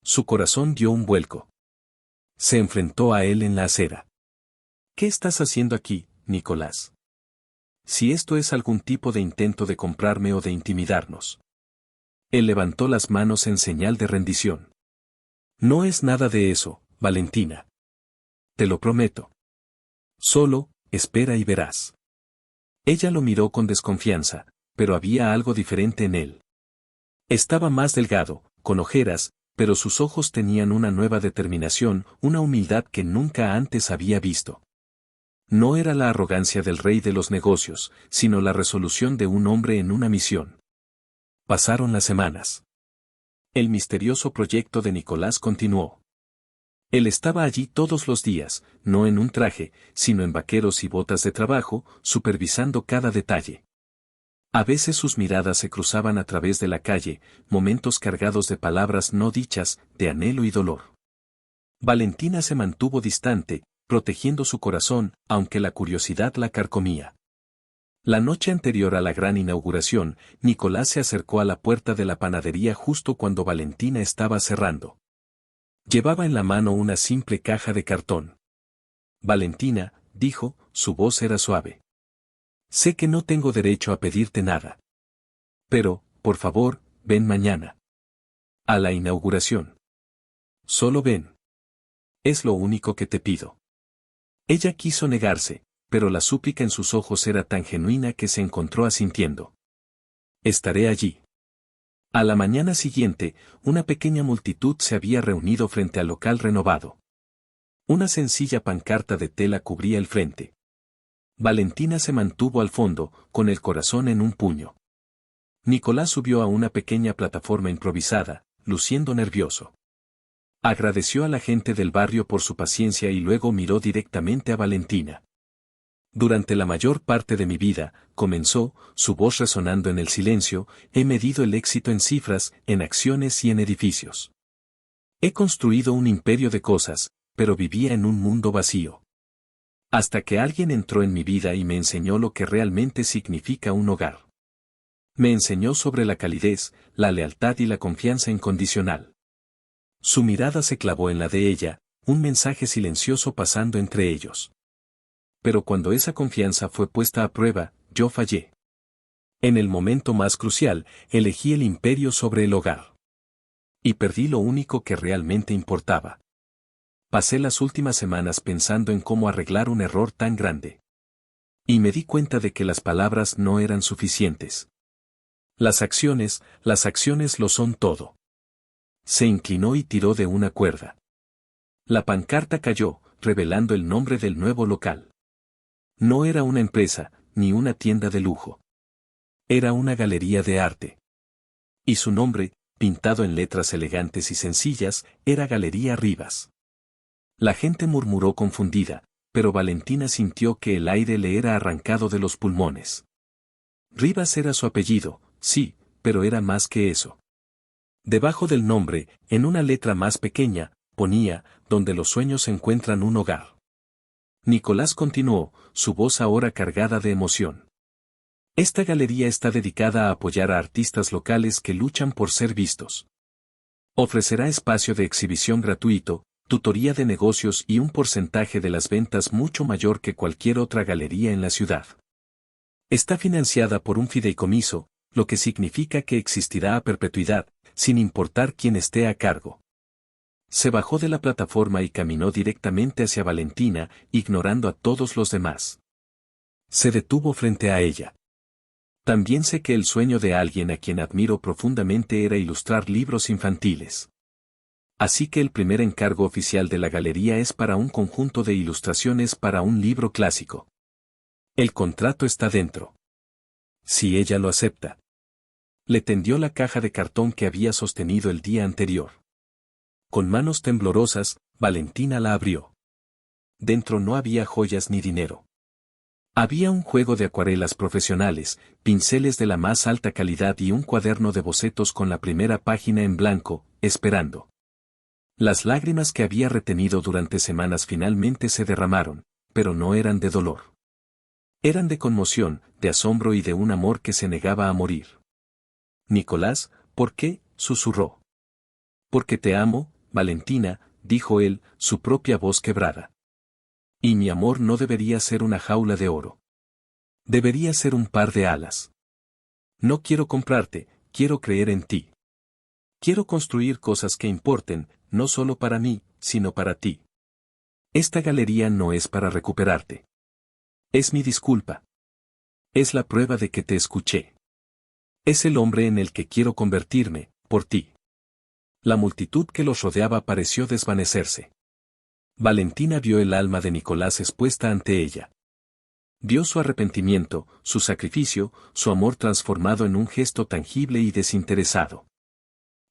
Su corazón dio un vuelco. Se enfrentó a él en la acera. «¿Qué estás haciendo aquí, Nicolás? Si esto es algún tipo de intento de comprarme o de intimidarnos». Él levantó las manos en señal de rendición. «No es nada de eso, Valentina. Te lo prometo. Solo, espera y verás». Ella lo miró con desconfianza, pero había algo diferente en él. Estaba más delgado, con ojeras, pero sus ojos tenían una nueva determinación, una humildad que nunca antes había visto. No era la arrogancia del rey de los negocios, sino la resolución de un hombre en una misión. Pasaron las semanas. El misterioso proyecto de Nicolás continuó. Él estaba allí todos los días, no en un traje, sino en vaqueros y botas de trabajo, supervisando cada detalle. A veces sus miradas se cruzaban a través de la calle, momentos cargados de palabras no dichas, de anhelo y dolor. Valentina se mantuvo distante, protegiendo su corazón, aunque la curiosidad la carcomía. La noche anterior a la gran inauguración, Nicolás se acercó a la puerta de la panadería justo cuando Valentina estaba cerrando. Llevaba en la mano una simple caja de cartón. Valentina, dijo, su voz era suave. Sé que no tengo derecho a pedirte nada. Pero, por favor, ven mañana. A la inauguración. Solo ven. Es lo único que te pido. Ella quiso negarse, pero la súplica en sus ojos era tan genuina que se encontró asintiendo. Estaré allí. A la mañana siguiente, una pequeña multitud se había reunido frente al local renovado. Una sencilla pancarta de tela cubría el frente. Valentina se mantuvo al fondo, con el corazón en un puño. Nicolás subió a una pequeña plataforma improvisada, luciendo nervioso. Agradeció a la gente del barrio por su paciencia y luego miró directamente a Valentina. Durante la mayor parte de mi vida, comenzó, su voz resonando en el silencio, he medido el éxito en cifras, en acciones y en edificios. He construido un imperio de cosas, pero vivía en un mundo vacío. Hasta que alguien entró en mi vida y me enseñó lo que realmente significa un hogar. Me enseñó sobre la calidez, la lealtad y la confianza incondicional. Su mirada se clavó en la de ella, un mensaje silencioso pasando entre ellos. Pero cuando esa confianza fue puesta a prueba, yo fallé. En el momento más crucial, elegí el imperio sobre el hogar. Y perdí lo único que realmente importaba. Pasé las últimas semanas pensando en cómo arreglar un error tan grande. Y me di cuenta de que las palabras no eran suficientes. Las acciones lo son todo. Se inclinó y tiró de una cuerda. La pancarta cayó, revelando el nombre del nuevo local. No era una empresa, ni una tienda de lujo. Era una galería de arte. Y su nombre, pintado en letras elegantes y sencillas, era Galería Rivas. La gente murmuró confundida, pero Valentina sintió que el aire le era arrancado de los pulmones. Rivas era su apellido, sí, pero era más que eso. Debajo del nombre, en una letra más pequeña, ponía, donde los sueños encuentran un hogar. Nicolás continuó, su voz ahora cargada de emoción. Esta galería está dedicada a apoyar a artistas locales que luchan por ser vistos. Ofrecerá espacio de exhibición gratuito, tutoría de negocios y un porcentaje de las ventas mucho mayor que cualquier otra galería en la ciudad. Está financiada por un fideicomiso, lo que significa que existirá a perpetuidad, sin importar quién esté a cargo. Se bajó de la plataforma y caminó directamente hacia Valentina, ignorando a todos los demás. Se detuvo frente a ella. También sé que el sueño de alguien a quien admiro profundamente era ilustrar libros infantiles. Así que el primer encargo oficial de la galería es para un conjunto de ilustraciones para un libro clásico. El contrato está dentro. Si ella lo acepta. Le tendió la caja de cartón que había sostenido el día anterior. Con manos temblorosas, Valentina la abrió. Dentro no había joyas ni dinero. Había un juego de acuarelas profesionales, pinceles de la más alta calidad y un cuaderno de bocetos con la primera página en blanco, esperando. Las lágrimas que había retenido durante semanas finalmente se derramaron, pero no eran de dolor. Eran de conmoción, de asombro y de un amor que se negaba a morir. Nicolás, ¿por qué?, susurró. Porque te amo, Valentina, dijo él, su propia voz quebrada. Y mi amor no debería ser una jaula de oro. Debería ser un par de alas. No quiero comprarte, quiero creer en ti. Quiero construir cosas que importen, no solo para mí, sino para ti. Esta galería no es para recuperarte. Es mi disculpa. Es la prueba de que te escuché. Es el hombre en el que quiero convertirme, por ti. La multitud que los rodeaba pareció desvanecerse. Valentina vio el alma de Nicolás expuesta ante ella. Vio su arrepentimiento, su sacrificio, su amor transformado en un gesto tangible y desinteresado.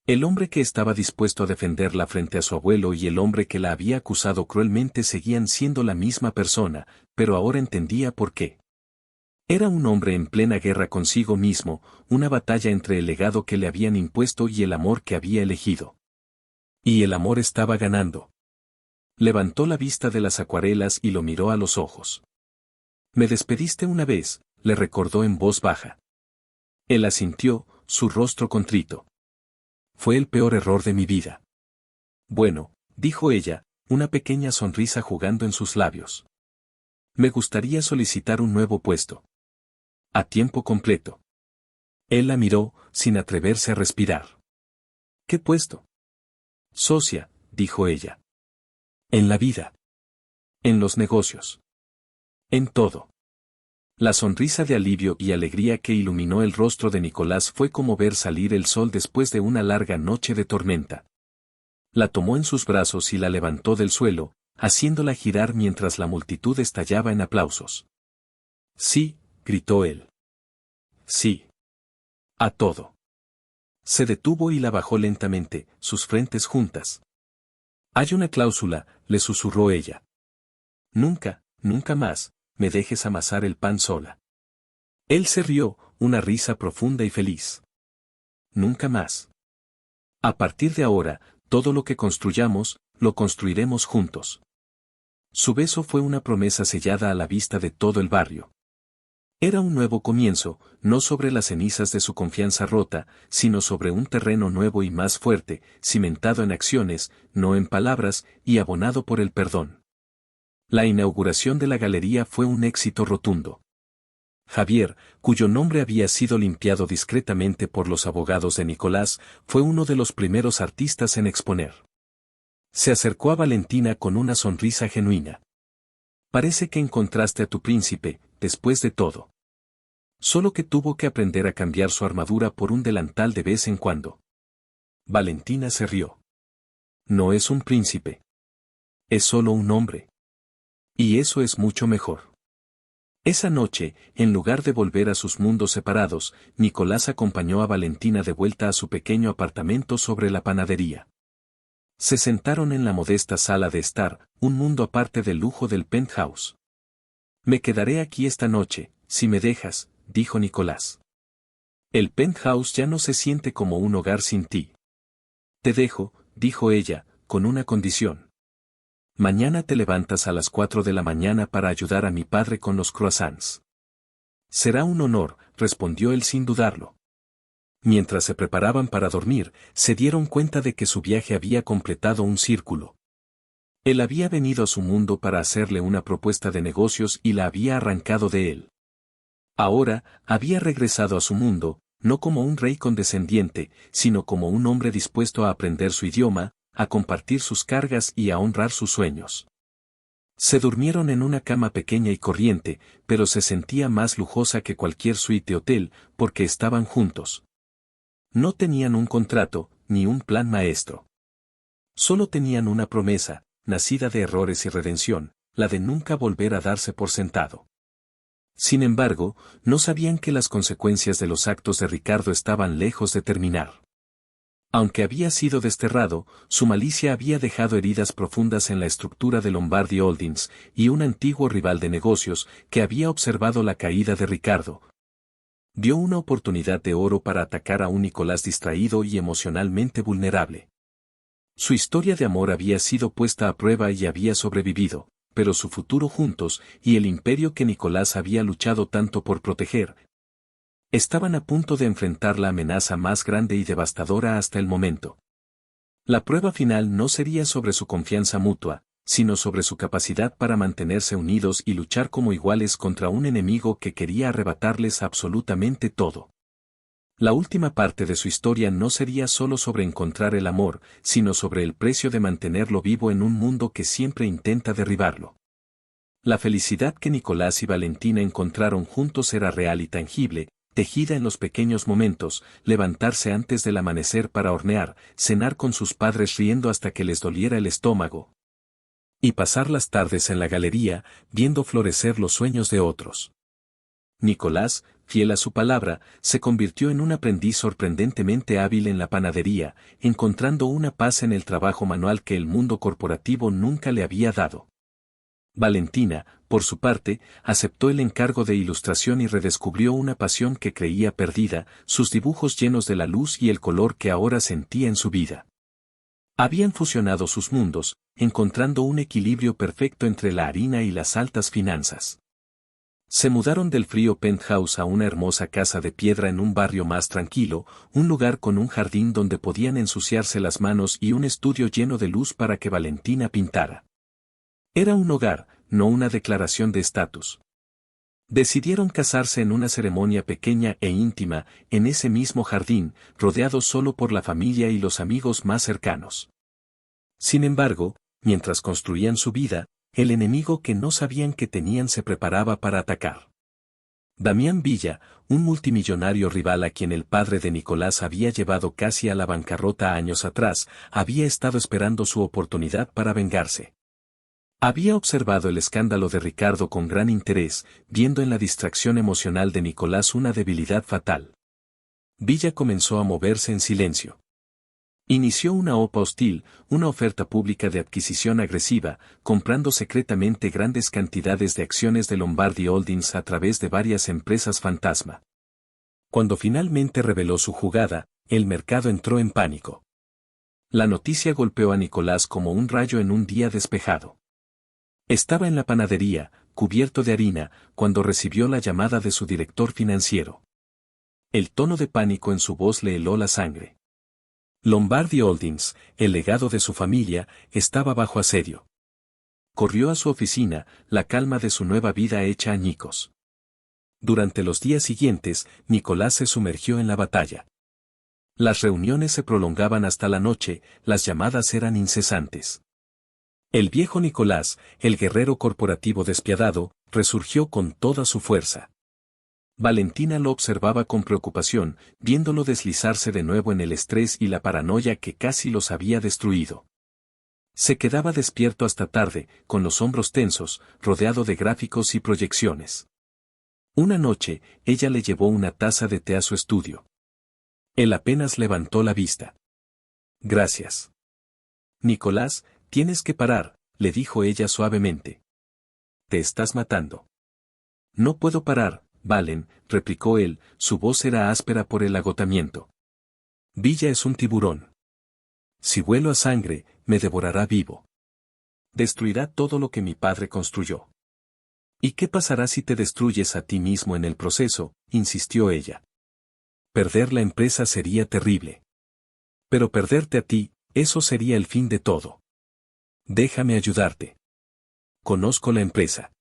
El hombre que estaba dispuesto a defenderla frente a su abuelo y el hombre que la había acusado cruelmente seguían siendo la misma persona, pero ahora entendía por qué. Era un hombre en plena guerra consigo mismo, una batalla entre el legado que le habían impuesto y el amor que había elegido. Y el amor estaba ganando. Levantó la vista de las acuarelas y lo miró a los ojos. «Me despediste una vez», le recordó en voz baja. Él asintió, su rostro contrito. «Fue el peor error de mi vida». «Bueno», dijo ella, una pequeña sonrisa jugando en sus labios. «Me gustaría solicitar un nuevo puesto. A tiempo completo». Él la miró, sin atreverse a respirar. «¿Qué puesto?» «Socia», dijo ella. «En la vida. En los negocios. En todo». La sonrisa de alivio y alegría que iluminó el rostro de Nicolás fue como ver salir el sol después de una larga noche de tormenta. La tomó en sus brazos y la levantó del suelo, haciéndola girar mientras la multitud estallaba en aplausos. «Sí», gritó él. «Sí. A todo». Se detuvo y la bajó lentamente, sus frentes juntas. «Hay una cláusula», le susurró ella. «Nunca, nunca más, me dejes amasar el pan sola». Él se rió, una risa profunda y feliz. «Nunca más. A partir de ahora, todo lo que construyamos, lo construiremos juntos». Su beso fue una promesa sellada a la vista de todo el barrio. Era un nuevo comienzo, no sobre las cenizas de su confianza rota, sino sobre un terreno nuevo y más fuerte, cimentado en acciones, no en palabras, y abonado por el perdón. La inauguración de la galería fue un éxito rotundo. Javier, cuyo nombre había sido limpiado discretamente por los abogados de Nicolás, fue uno de los primeros artistas en exponer. Se acercó a Valentina con una sonrisa genuina. «Parece que encontraste a tu príncipe, después de todo. Solo que tuvo que aprender a cambiar su armadura por un delantal de vez en cuando». Valentina se rió. «No es un príncipe. Es solo un hombre. Y eso es mucho mejor». Esa noche, en lugar de volver a sus mundos separados, Nicolás acompañó a Valentina de vuelta a su pequeño apartamento sobre la panadería. Se sentaron en la modesta sala de estar, un mundo aparte del lujo del penthouse. «Me quedaré aquí esta noche, si me dejas», dijo Nicolás. «El penthouse ya no se siente como un hogar sin ti». «Te dejo», dijo ella, con una condición. «Mañana te levantas a las 4 de la mañana para ayudar a mi padre con los croissants». «Será un honor», respondió él sin dudarlo. Mientras se preparaban para dormir, se dieron cuenta de que su viaje había completado un círculo. Él había venido a su mundo para hacerle una propuesta de negocios y la había arrancado de él. Ahora, había regresado a su mundo, no como un rey condescendiente, sino como un hombre dispuesto a aprender su idioma, a compartir sus cargas y a honrar sus sueños. Se durmieron en una cama pequeña y corriente, pero se sentía más lujosa que cualquier suite de hotel, porque estaban juntos. No tenían un contrato, ni un plan maestro. Solo tenían una promesa, nacida de errores y redención, la de nunca volver a darse por sentado. Sin embargo, no sabían que las consecuencias de los actos de Ricardo estaban lejos de terminar. Aunque había sido desterrado, su malicia había dejado heridas profundas en la estructura de Lombardi Holdings, y un antiguo rival de negocios, que había observado la caída de Ricardo, vio una oportunidad de oro para atacar a un Nicolás distraído y emocionalmente vulnerable. Su historia de amor había sido puesta a prueba y había sobrevivido, pero su futuro juntos, y el imperio que Nicolás había luchado tanto por proteger, estaban a punto de enfrentar la amenaza más grande y devastadora hasta el momento. La prueba final no sería sobre su confianza mutua, sino sobre su capacidad para mantenerse unidos y luchar como iguales contra un enemigo que quería arrebatarles absolutamente todo. La última parte de su historia no sería solo sobre encontrar el amor, sino sobre el precio de mantenerlo vivo en un mundo que siempre intenta derribarlo. La felicidad que Nicolás y Valentina encontraron juntos era real y tangible, tejida en los pequeños momentos, levantarse antes del amanecer para hornear, cenar con sus padres riendo hasta que les doliera el estómago, y pasar las tardes en la galería, viendo florecer los sueños de otros. Nicolás, fiel a su palabra, se convirtió en un aprendiz sorprendentemente hábil en la panadería, encontrando una paz en el trabajo manual que el mundo corporativo nunca le había dado. Valentina, por su parte, aceptó el encargo de ilustración y redescubrió una pasión que creía perdida, sus dibujos llenos de la luz y el color que ahora sentía en su vida. Habían fusionado sus mundos, encontrando un equilibrio perfecto entre la harina y las altas finanzas. Se mudaron del frío penthouse a una hermosa casa de piedra en un barrio más tranquilo, un lugar con un jardín donde podían ensuciarse las manos y un estudio lleno de luz para que Valentina pintara. Era un hogar, no una declaración de estatus. Decidieron casarse en una ceremonia pequeña e íntima, en ese mismo jardín, rodeados solo por la familia y los amigos más cercanos. Sin embargo, mientras construían su vida, el enemigo que no sabían que tenían se preparaba para atacar. Damián Villa, un multimillonario rival a quien el padre de Nicolás había llevado casi a la bancarrota años atrás, había estado esperando su oportunidad para vengarse. Había observado el escándalo de Ricardo con gran interés, viendo en la distracción emocional de Nicolás una debilidad fatal. Villa comenzó a moverse en silencio. Inició una OPA hostil, una oferta pública de adquisición agresiva, comprando secretamente grandes cantidades de acciones de Lombardi Holdings a través de varias empresas fantasma. Cuando finalmente reveló su jugada, el mercado entró en pánico. La noticia golpeó a Nicolás como un rayo en un día despejado. Estaba en la panadería, cubierto de harina, cuando recibió la llamada de su director financiero. El tono de pánico en su voz le heló la sangre. Lombardi Holdings, el legado de su familia, estaba bajo asedio. Corrió a su oficina, la calma de su nueva vida hecha añicos. Durante los días siguientes, Nicolás se sumergió en la batalla. Las reuniones se prolongaban hasta la noche, las llamadas eran incesantes. El viejo Nicolás, el guerrero corporativo despiadado, resurgió con toda su fuerza. Valentina lo observaba con preocupación, viéndolo deslizarse de nuevo en el estrés y la paranoia que casi los había destruido. Se quedaba despierto hasta tarde, con los hombros tensos, rodeado de gráficos y proyecciones. Una noche, ella le llevó una taza de té a su estudio. Él apenas levantó la vista. Gracias. Nicolás, tienes que parar, le dijo ella suavemente. Te estás matando. No puedo parar, Valen, replicó él, su voz era áspera por el agotamiento. Villa es un tiburón. Si vuelo a sangre, me devorará vivo. Destruirá todo lo que mi padre construyó. ¿Y qué pasará si te destruyes a ti mismo en el proceso?, insistió ella. Perder la empresa sería terrible. Pero perderte a ti, eso sería el fin de todo. Déjame ayudarte. Conozco la empresa.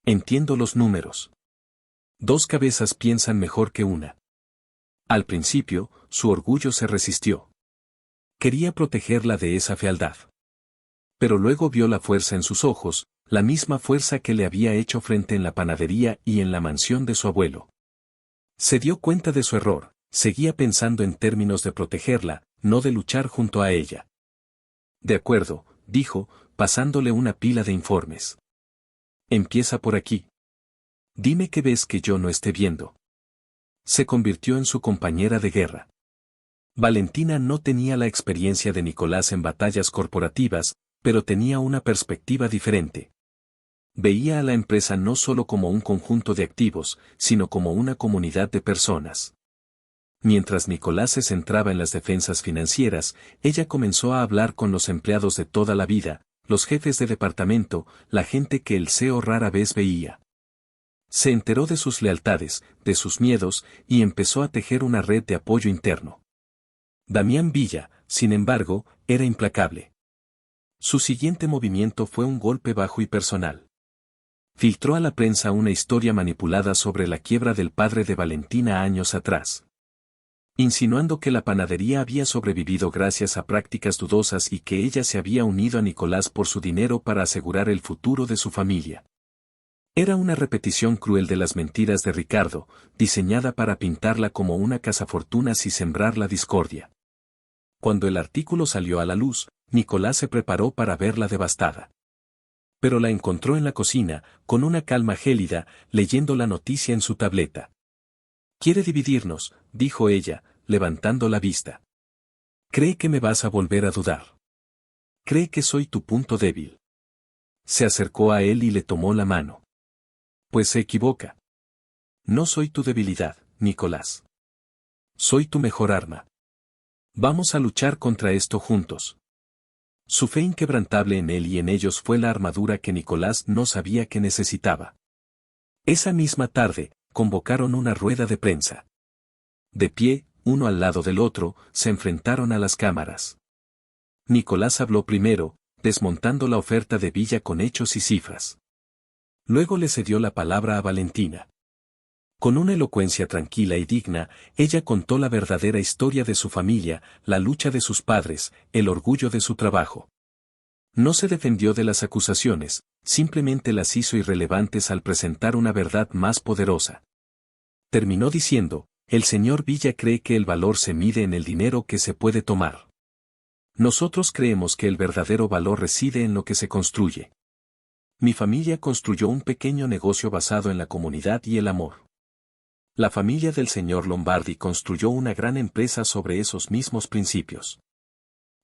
Entiendo los números. 2 cabezas piensan mejor que una. Al principio, su orgullo se resistió. Quería protegerla de esa fealdad. Pero luego vio la fuerza en sus ojos, la misma fuerza que le había hecho frente en la panadería y en la mansión de su abuelo. Se dio cuenta de su error, seguía pensando en términos de protegerla, no de luchar junto a ella. De acuerdo, dijo, pasándole una pila de informes. Empieza por aquí. Dime qué ves que yo no esté viendo. Se convirtió en su compañera de guerra. Valentina no tenía la experiencia de Nicolás en batallas corporativas, pero tenía una perspectiva diferente. Veía a la empresa no solo como un conjunto de activos, sino como una comunidad de personas. Mientras Nicolás se centraba en las defensas financieras, ella comenzó a hablar con los empleados de toda la vida, los jefes de departamento, la gente que el CEO rara vez veía. Se enteró de sus lealtades, de sus miedos, y empezó a tejer una red de apoyo interno. Damián Villa, sin embargo, era implacable. Su siguiente movimiento fue un golpe bajo y personal. Filtró a la prensa una historia manipulada sobre la quiebra del padre de Valentina años atrás, insinuando que la panadería había sobrevivido gracias a prácticas dudosas y que ella se había unido a Nicolás por su dinero para asegurar el futuro de su familia. Era una repetición cruel de las mentiras de Ricardo, diseñada para pintarla como una cazafortunas y sembrar la discordia. Cuando el artículo salió a la luz, Nicolás se preparó para verla devastada. Pero la encontró en la cocina, con una calma gélida, leyendo la noticia en su tableta. «Quiere dividirnos», dijo ella, levantando la vista. «Cree que me vas a volver a dudar. Cree que soy tu punto débil». Se acercó a él y le tomó la mano. «Pues se equivoca. No soy tu debilidad, Nicolás. Soy tu mejor arma. Vamos a luchar contra esto juntos». Su fe inquebrantable en él y en ellos fue la armadura que Nicolás no sabía que necesitaba. Esa misma tarde, convocaron una rueda de prensa. De pie, uno al lado del otro, se enfrentaron a las cámaras. Nicolás habló primero, desmontando la oferta de Villa con hechos y cifras. Luego le cedió la palabra a Valentina. Con una elocuencia tranquila y digna, ella contó la verdadera historia de su familia, la lucha de sus padres, el orgullo de su trabajo. No se defendió de las acusaciones, simplemente las hizo irrelevantes al presentar una verdad más poderosa. Terminó diciendo, «El señor Villa cree que el valor se mide en el dinero que se puede tomar. Nosotros creemos que el verdadero valor reside en lo que se construye. Mi familia construyó un pequeño negocio basado en la comunidad y el amor. La familia del señor Lombardi construyó una gran empresa sobre esos mismos principios.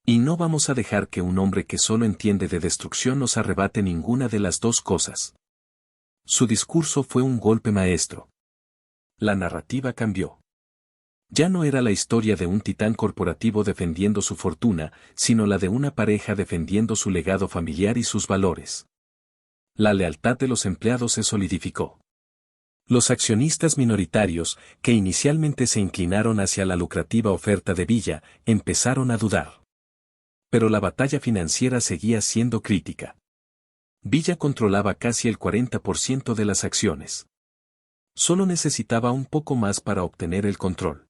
Y no vamos a dejar que un hombre que solo entiende de destrucción nos arrebate ninguna de las dos cosas». Su discurso fue un golpe maestro. La narrativa cambió. Ya no era la historia de un titán corporativo defendiendo su fortuna, sino la de una pareja defendiendo su legado familiar y sus valores. La lealtad de los empleados se solidificó. Los accionistas minoritarios, que inicialmente se inclinaron hacia la lucrativa oferta de Villa, empezaron a dudar. Pero la batalla financiera seguía siendo crítica. Villa controlaba casi el 40% de las acciones. Solo necesitaba un poco más para obtener el control.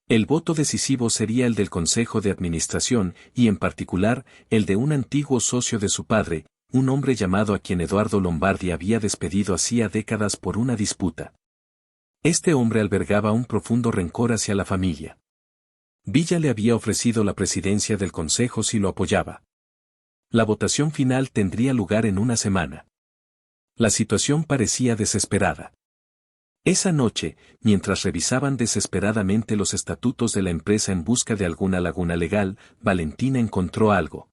El voto decisivo sería el del Consejo de Administración y en particular el de un antiguo socio de su padre, un hombre llamado a quien Eduardo Lombardi había despedido hacía décadas por una disputa. Este hombre albergaba un profundo rencor hacia la familia. Villa le había ofrecido la presidencia del consejo si lo apoyaba. La votación final tendría lugar en una semana. La situación parecía desesperada. Esa noche, mientras revisaban desesperadamente los estatutos de la empresa en busca de alguna laguna legal, Valentina encontró algo.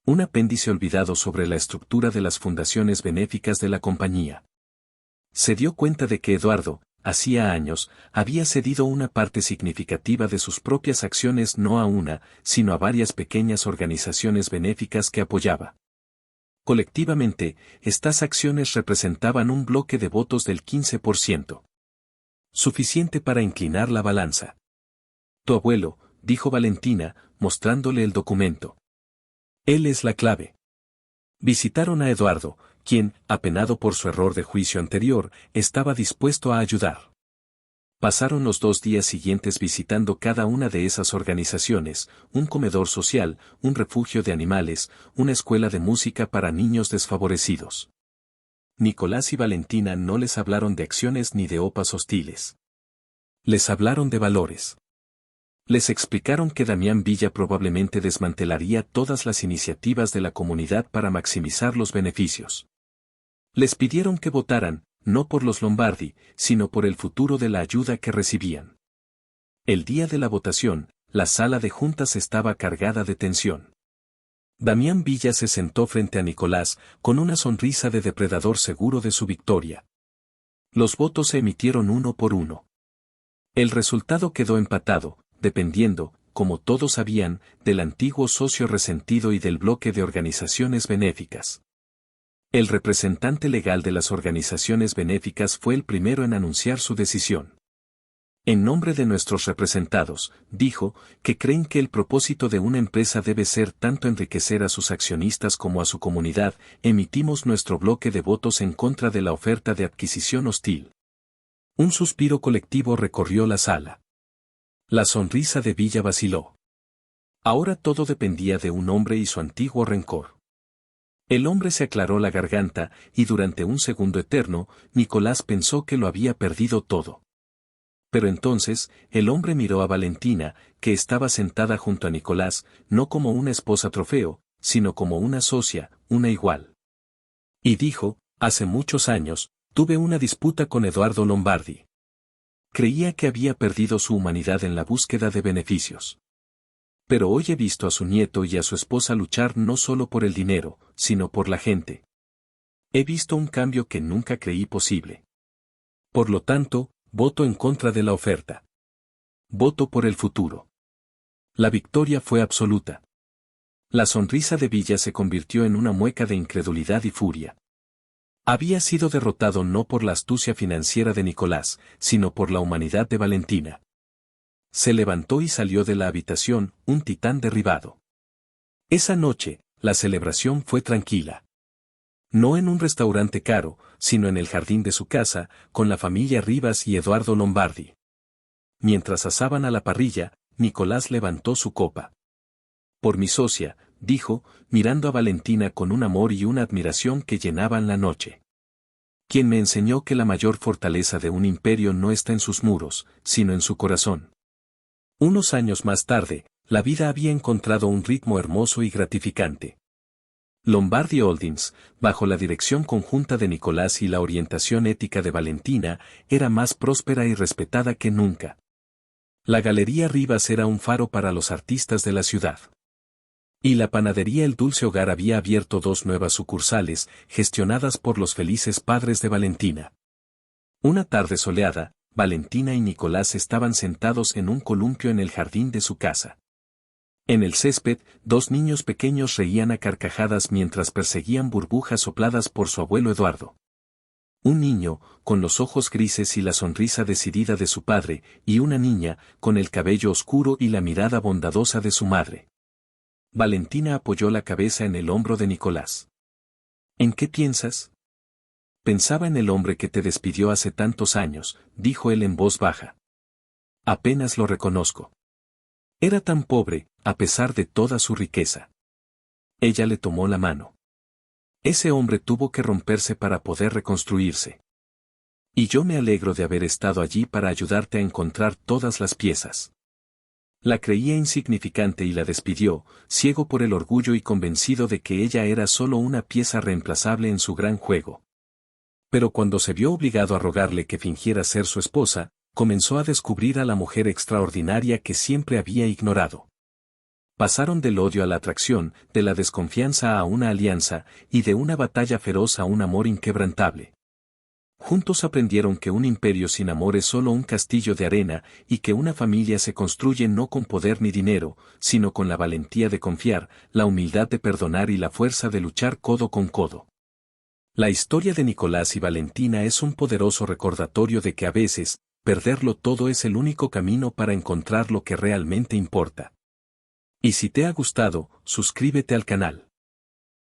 Un apéndice olvidado sobre la estructura de las fundaciones benéficas de la compañía. Se dio cuenta de que Eduardo, hacía años, había cedido una parte significativa de sus propias acciones no a una, sino a varias pequeñas organizaciones benéficas que apoyaba. Colectivamente, estas acciones representaban un bloque de votos del 15%. Suficiente para inclinar la balanza. «Tu abuelo», dijo Valentina, mostrándole el documento. «Él es la clave». Visitaron a Eduardo, quien, apenado por su error de juicio anterior, estaba dispuesto a ayudar. Pasaron los 2 días siguientes visitando cada una de esas organizaciones, un comedor social, un refugio de animales, una escuela de música para niños desfavorecidos. Nicolás y Valentina no les hablaron de acciones ni de opas hostiles. Les hablaron de valores. Les explicaron que Damián Villa probablemente desmantelaría todas las iniciativas de la comunidad para maximizar los beneficios. Les pidieron que votaran, no por los Lombardi, sino por el futuro de la ayuda que recibían. El día de la votación, la sala de juntas estaba cargada de tensión. Damián Villa se sentó frente a Nicolás, con una sonrisa de depredador seguro de su victoria. Los votos se emitieron uno por uno. El resultado quedó empatado, dependiendo, como todos sabían, del antiguo socio resentido y del bloque de organizaciones benéficas. El representante legal de las organizaciones benéficas fue el primero en anunciar su decisión. En nombre de nuestros representados, dijo, que creen que el propósito de una empresa debe ser tanto enriquecer a sus accionistas como a su comunidad, emitimos nuestro bloque de votos en contra de la oferta de adquisición hostil. Un suspiro colectivo recorrió la sala. La sonrisa de Villa vaciló. Ahora todo dependía de un hombre y su antiguo rencor. El hombre se aclaró la garganta, y durante un segundo eterno, Nicolás pensó que lo había perdido todo. Pero entonces, el hombre miró a Valentina, que estaba sentada junto a Nicolás, no como una esposa trofeo, sino como una socia, una igual. Y dijo, hace muchos años, tuve una disputa con Eduardo Lombardi. Creía que había perdido su humanidad en la búsqueda de beneficios. Pero hoy he visto a su nieto y a su esposa luchar no solo por el dinero, sino por la gente. He visto un cambio que nunca creí posible. Por lo tanto, voto en contra de la oferta. Voto por el futuro. La victoria fue absoluta. La sonrisa de Villa se convirtió en una mueca de incredulidad y furia. Había sido derrotado no por la astucia financiera de Nicolás, sino por la humanidad de Valentina. Se levantó y salió de la habitación, un titán derribado. Esa noche, la celebración fue tranquila. No en un restaurante caro, sino en el jardín de su casa, con la familia Rivas y Eduardo Lombardi. Mientras asaban a la parrilla, Nicolás levantó su copa. Por mi socia, dijo, mirando a Valentina con un amor y una admiración que llenaban la noche. Quien me enseñó que la mayor fortaleza de un imperio no está en sus muros, sino en su corazón. Unos años más tarde, la vida había encontrado un ritmo hermoso y gratificante. Lombardi Holdings, bajo la dirección conjunta de Nicolás y la orientación ética de Valentina, era más próspera y respetada que nunca. La Galería Rivas era un faro para los artistas de la ciudad. Y la panadería El Dulce Hogar había abierto 2 nuevas sucursales, gestionadas por los felices padres de Valentina. Una tarde soleada, Valentina y Nicolás estaban sentados en un columpio en el jardín de su casa. En el césped, 2 niños pequeños reían a carcajadas mientras perseguían burbujas sopladas por su abuelo Eduardo. Un niño, con los ojos grises y la sonrisa decidida de su padre, y una niña, con el cabello oscuro y la mirada bondadosa de su madre. Valentina apoyó la cabeza en el hombro de Nicolás. ¿En qué piensas? Pensaba en el hombre que te despidió hace tantos años, dijo él en voz baja. Apenas lo reconozco. Era tan pobre, a pesar de toda su riqueza. Ella le tomó la mano. Ese hombre tuvo que romperse para poder reconstruirse. Y yo me alegro de haber estado allí para ayudarte a encontrar todas las piezas. La creía insignificante y la despidió, ciego por el orgullo y convencido de que ella era solo una pieza reemplazable en su gran juego. Pero cuando se vio obligado a rogarle que fingiera ser su esposa, comenzó a descubrir a la mujer extraordinaria que siempre había ignorado. Pasaron del odio a la atracción, de la desconfianza a una alianza, y de una batalla feroz a un amor inquebrantable. Juntos aprendieron que un imperio sin amor es solo un castillo de arena, y que una familia se construye no con poder ni dinero, sino con la valentía de confiar, la humildad de perdonar y la fuerza de luchar codo con codo. La historia de Nicolás y Valentina es un poderoso recordatorio de que a veces, perderlo todo es el único camino para encontrar lo que realmente importa. Y si te ha gustado, suscríbete al canal.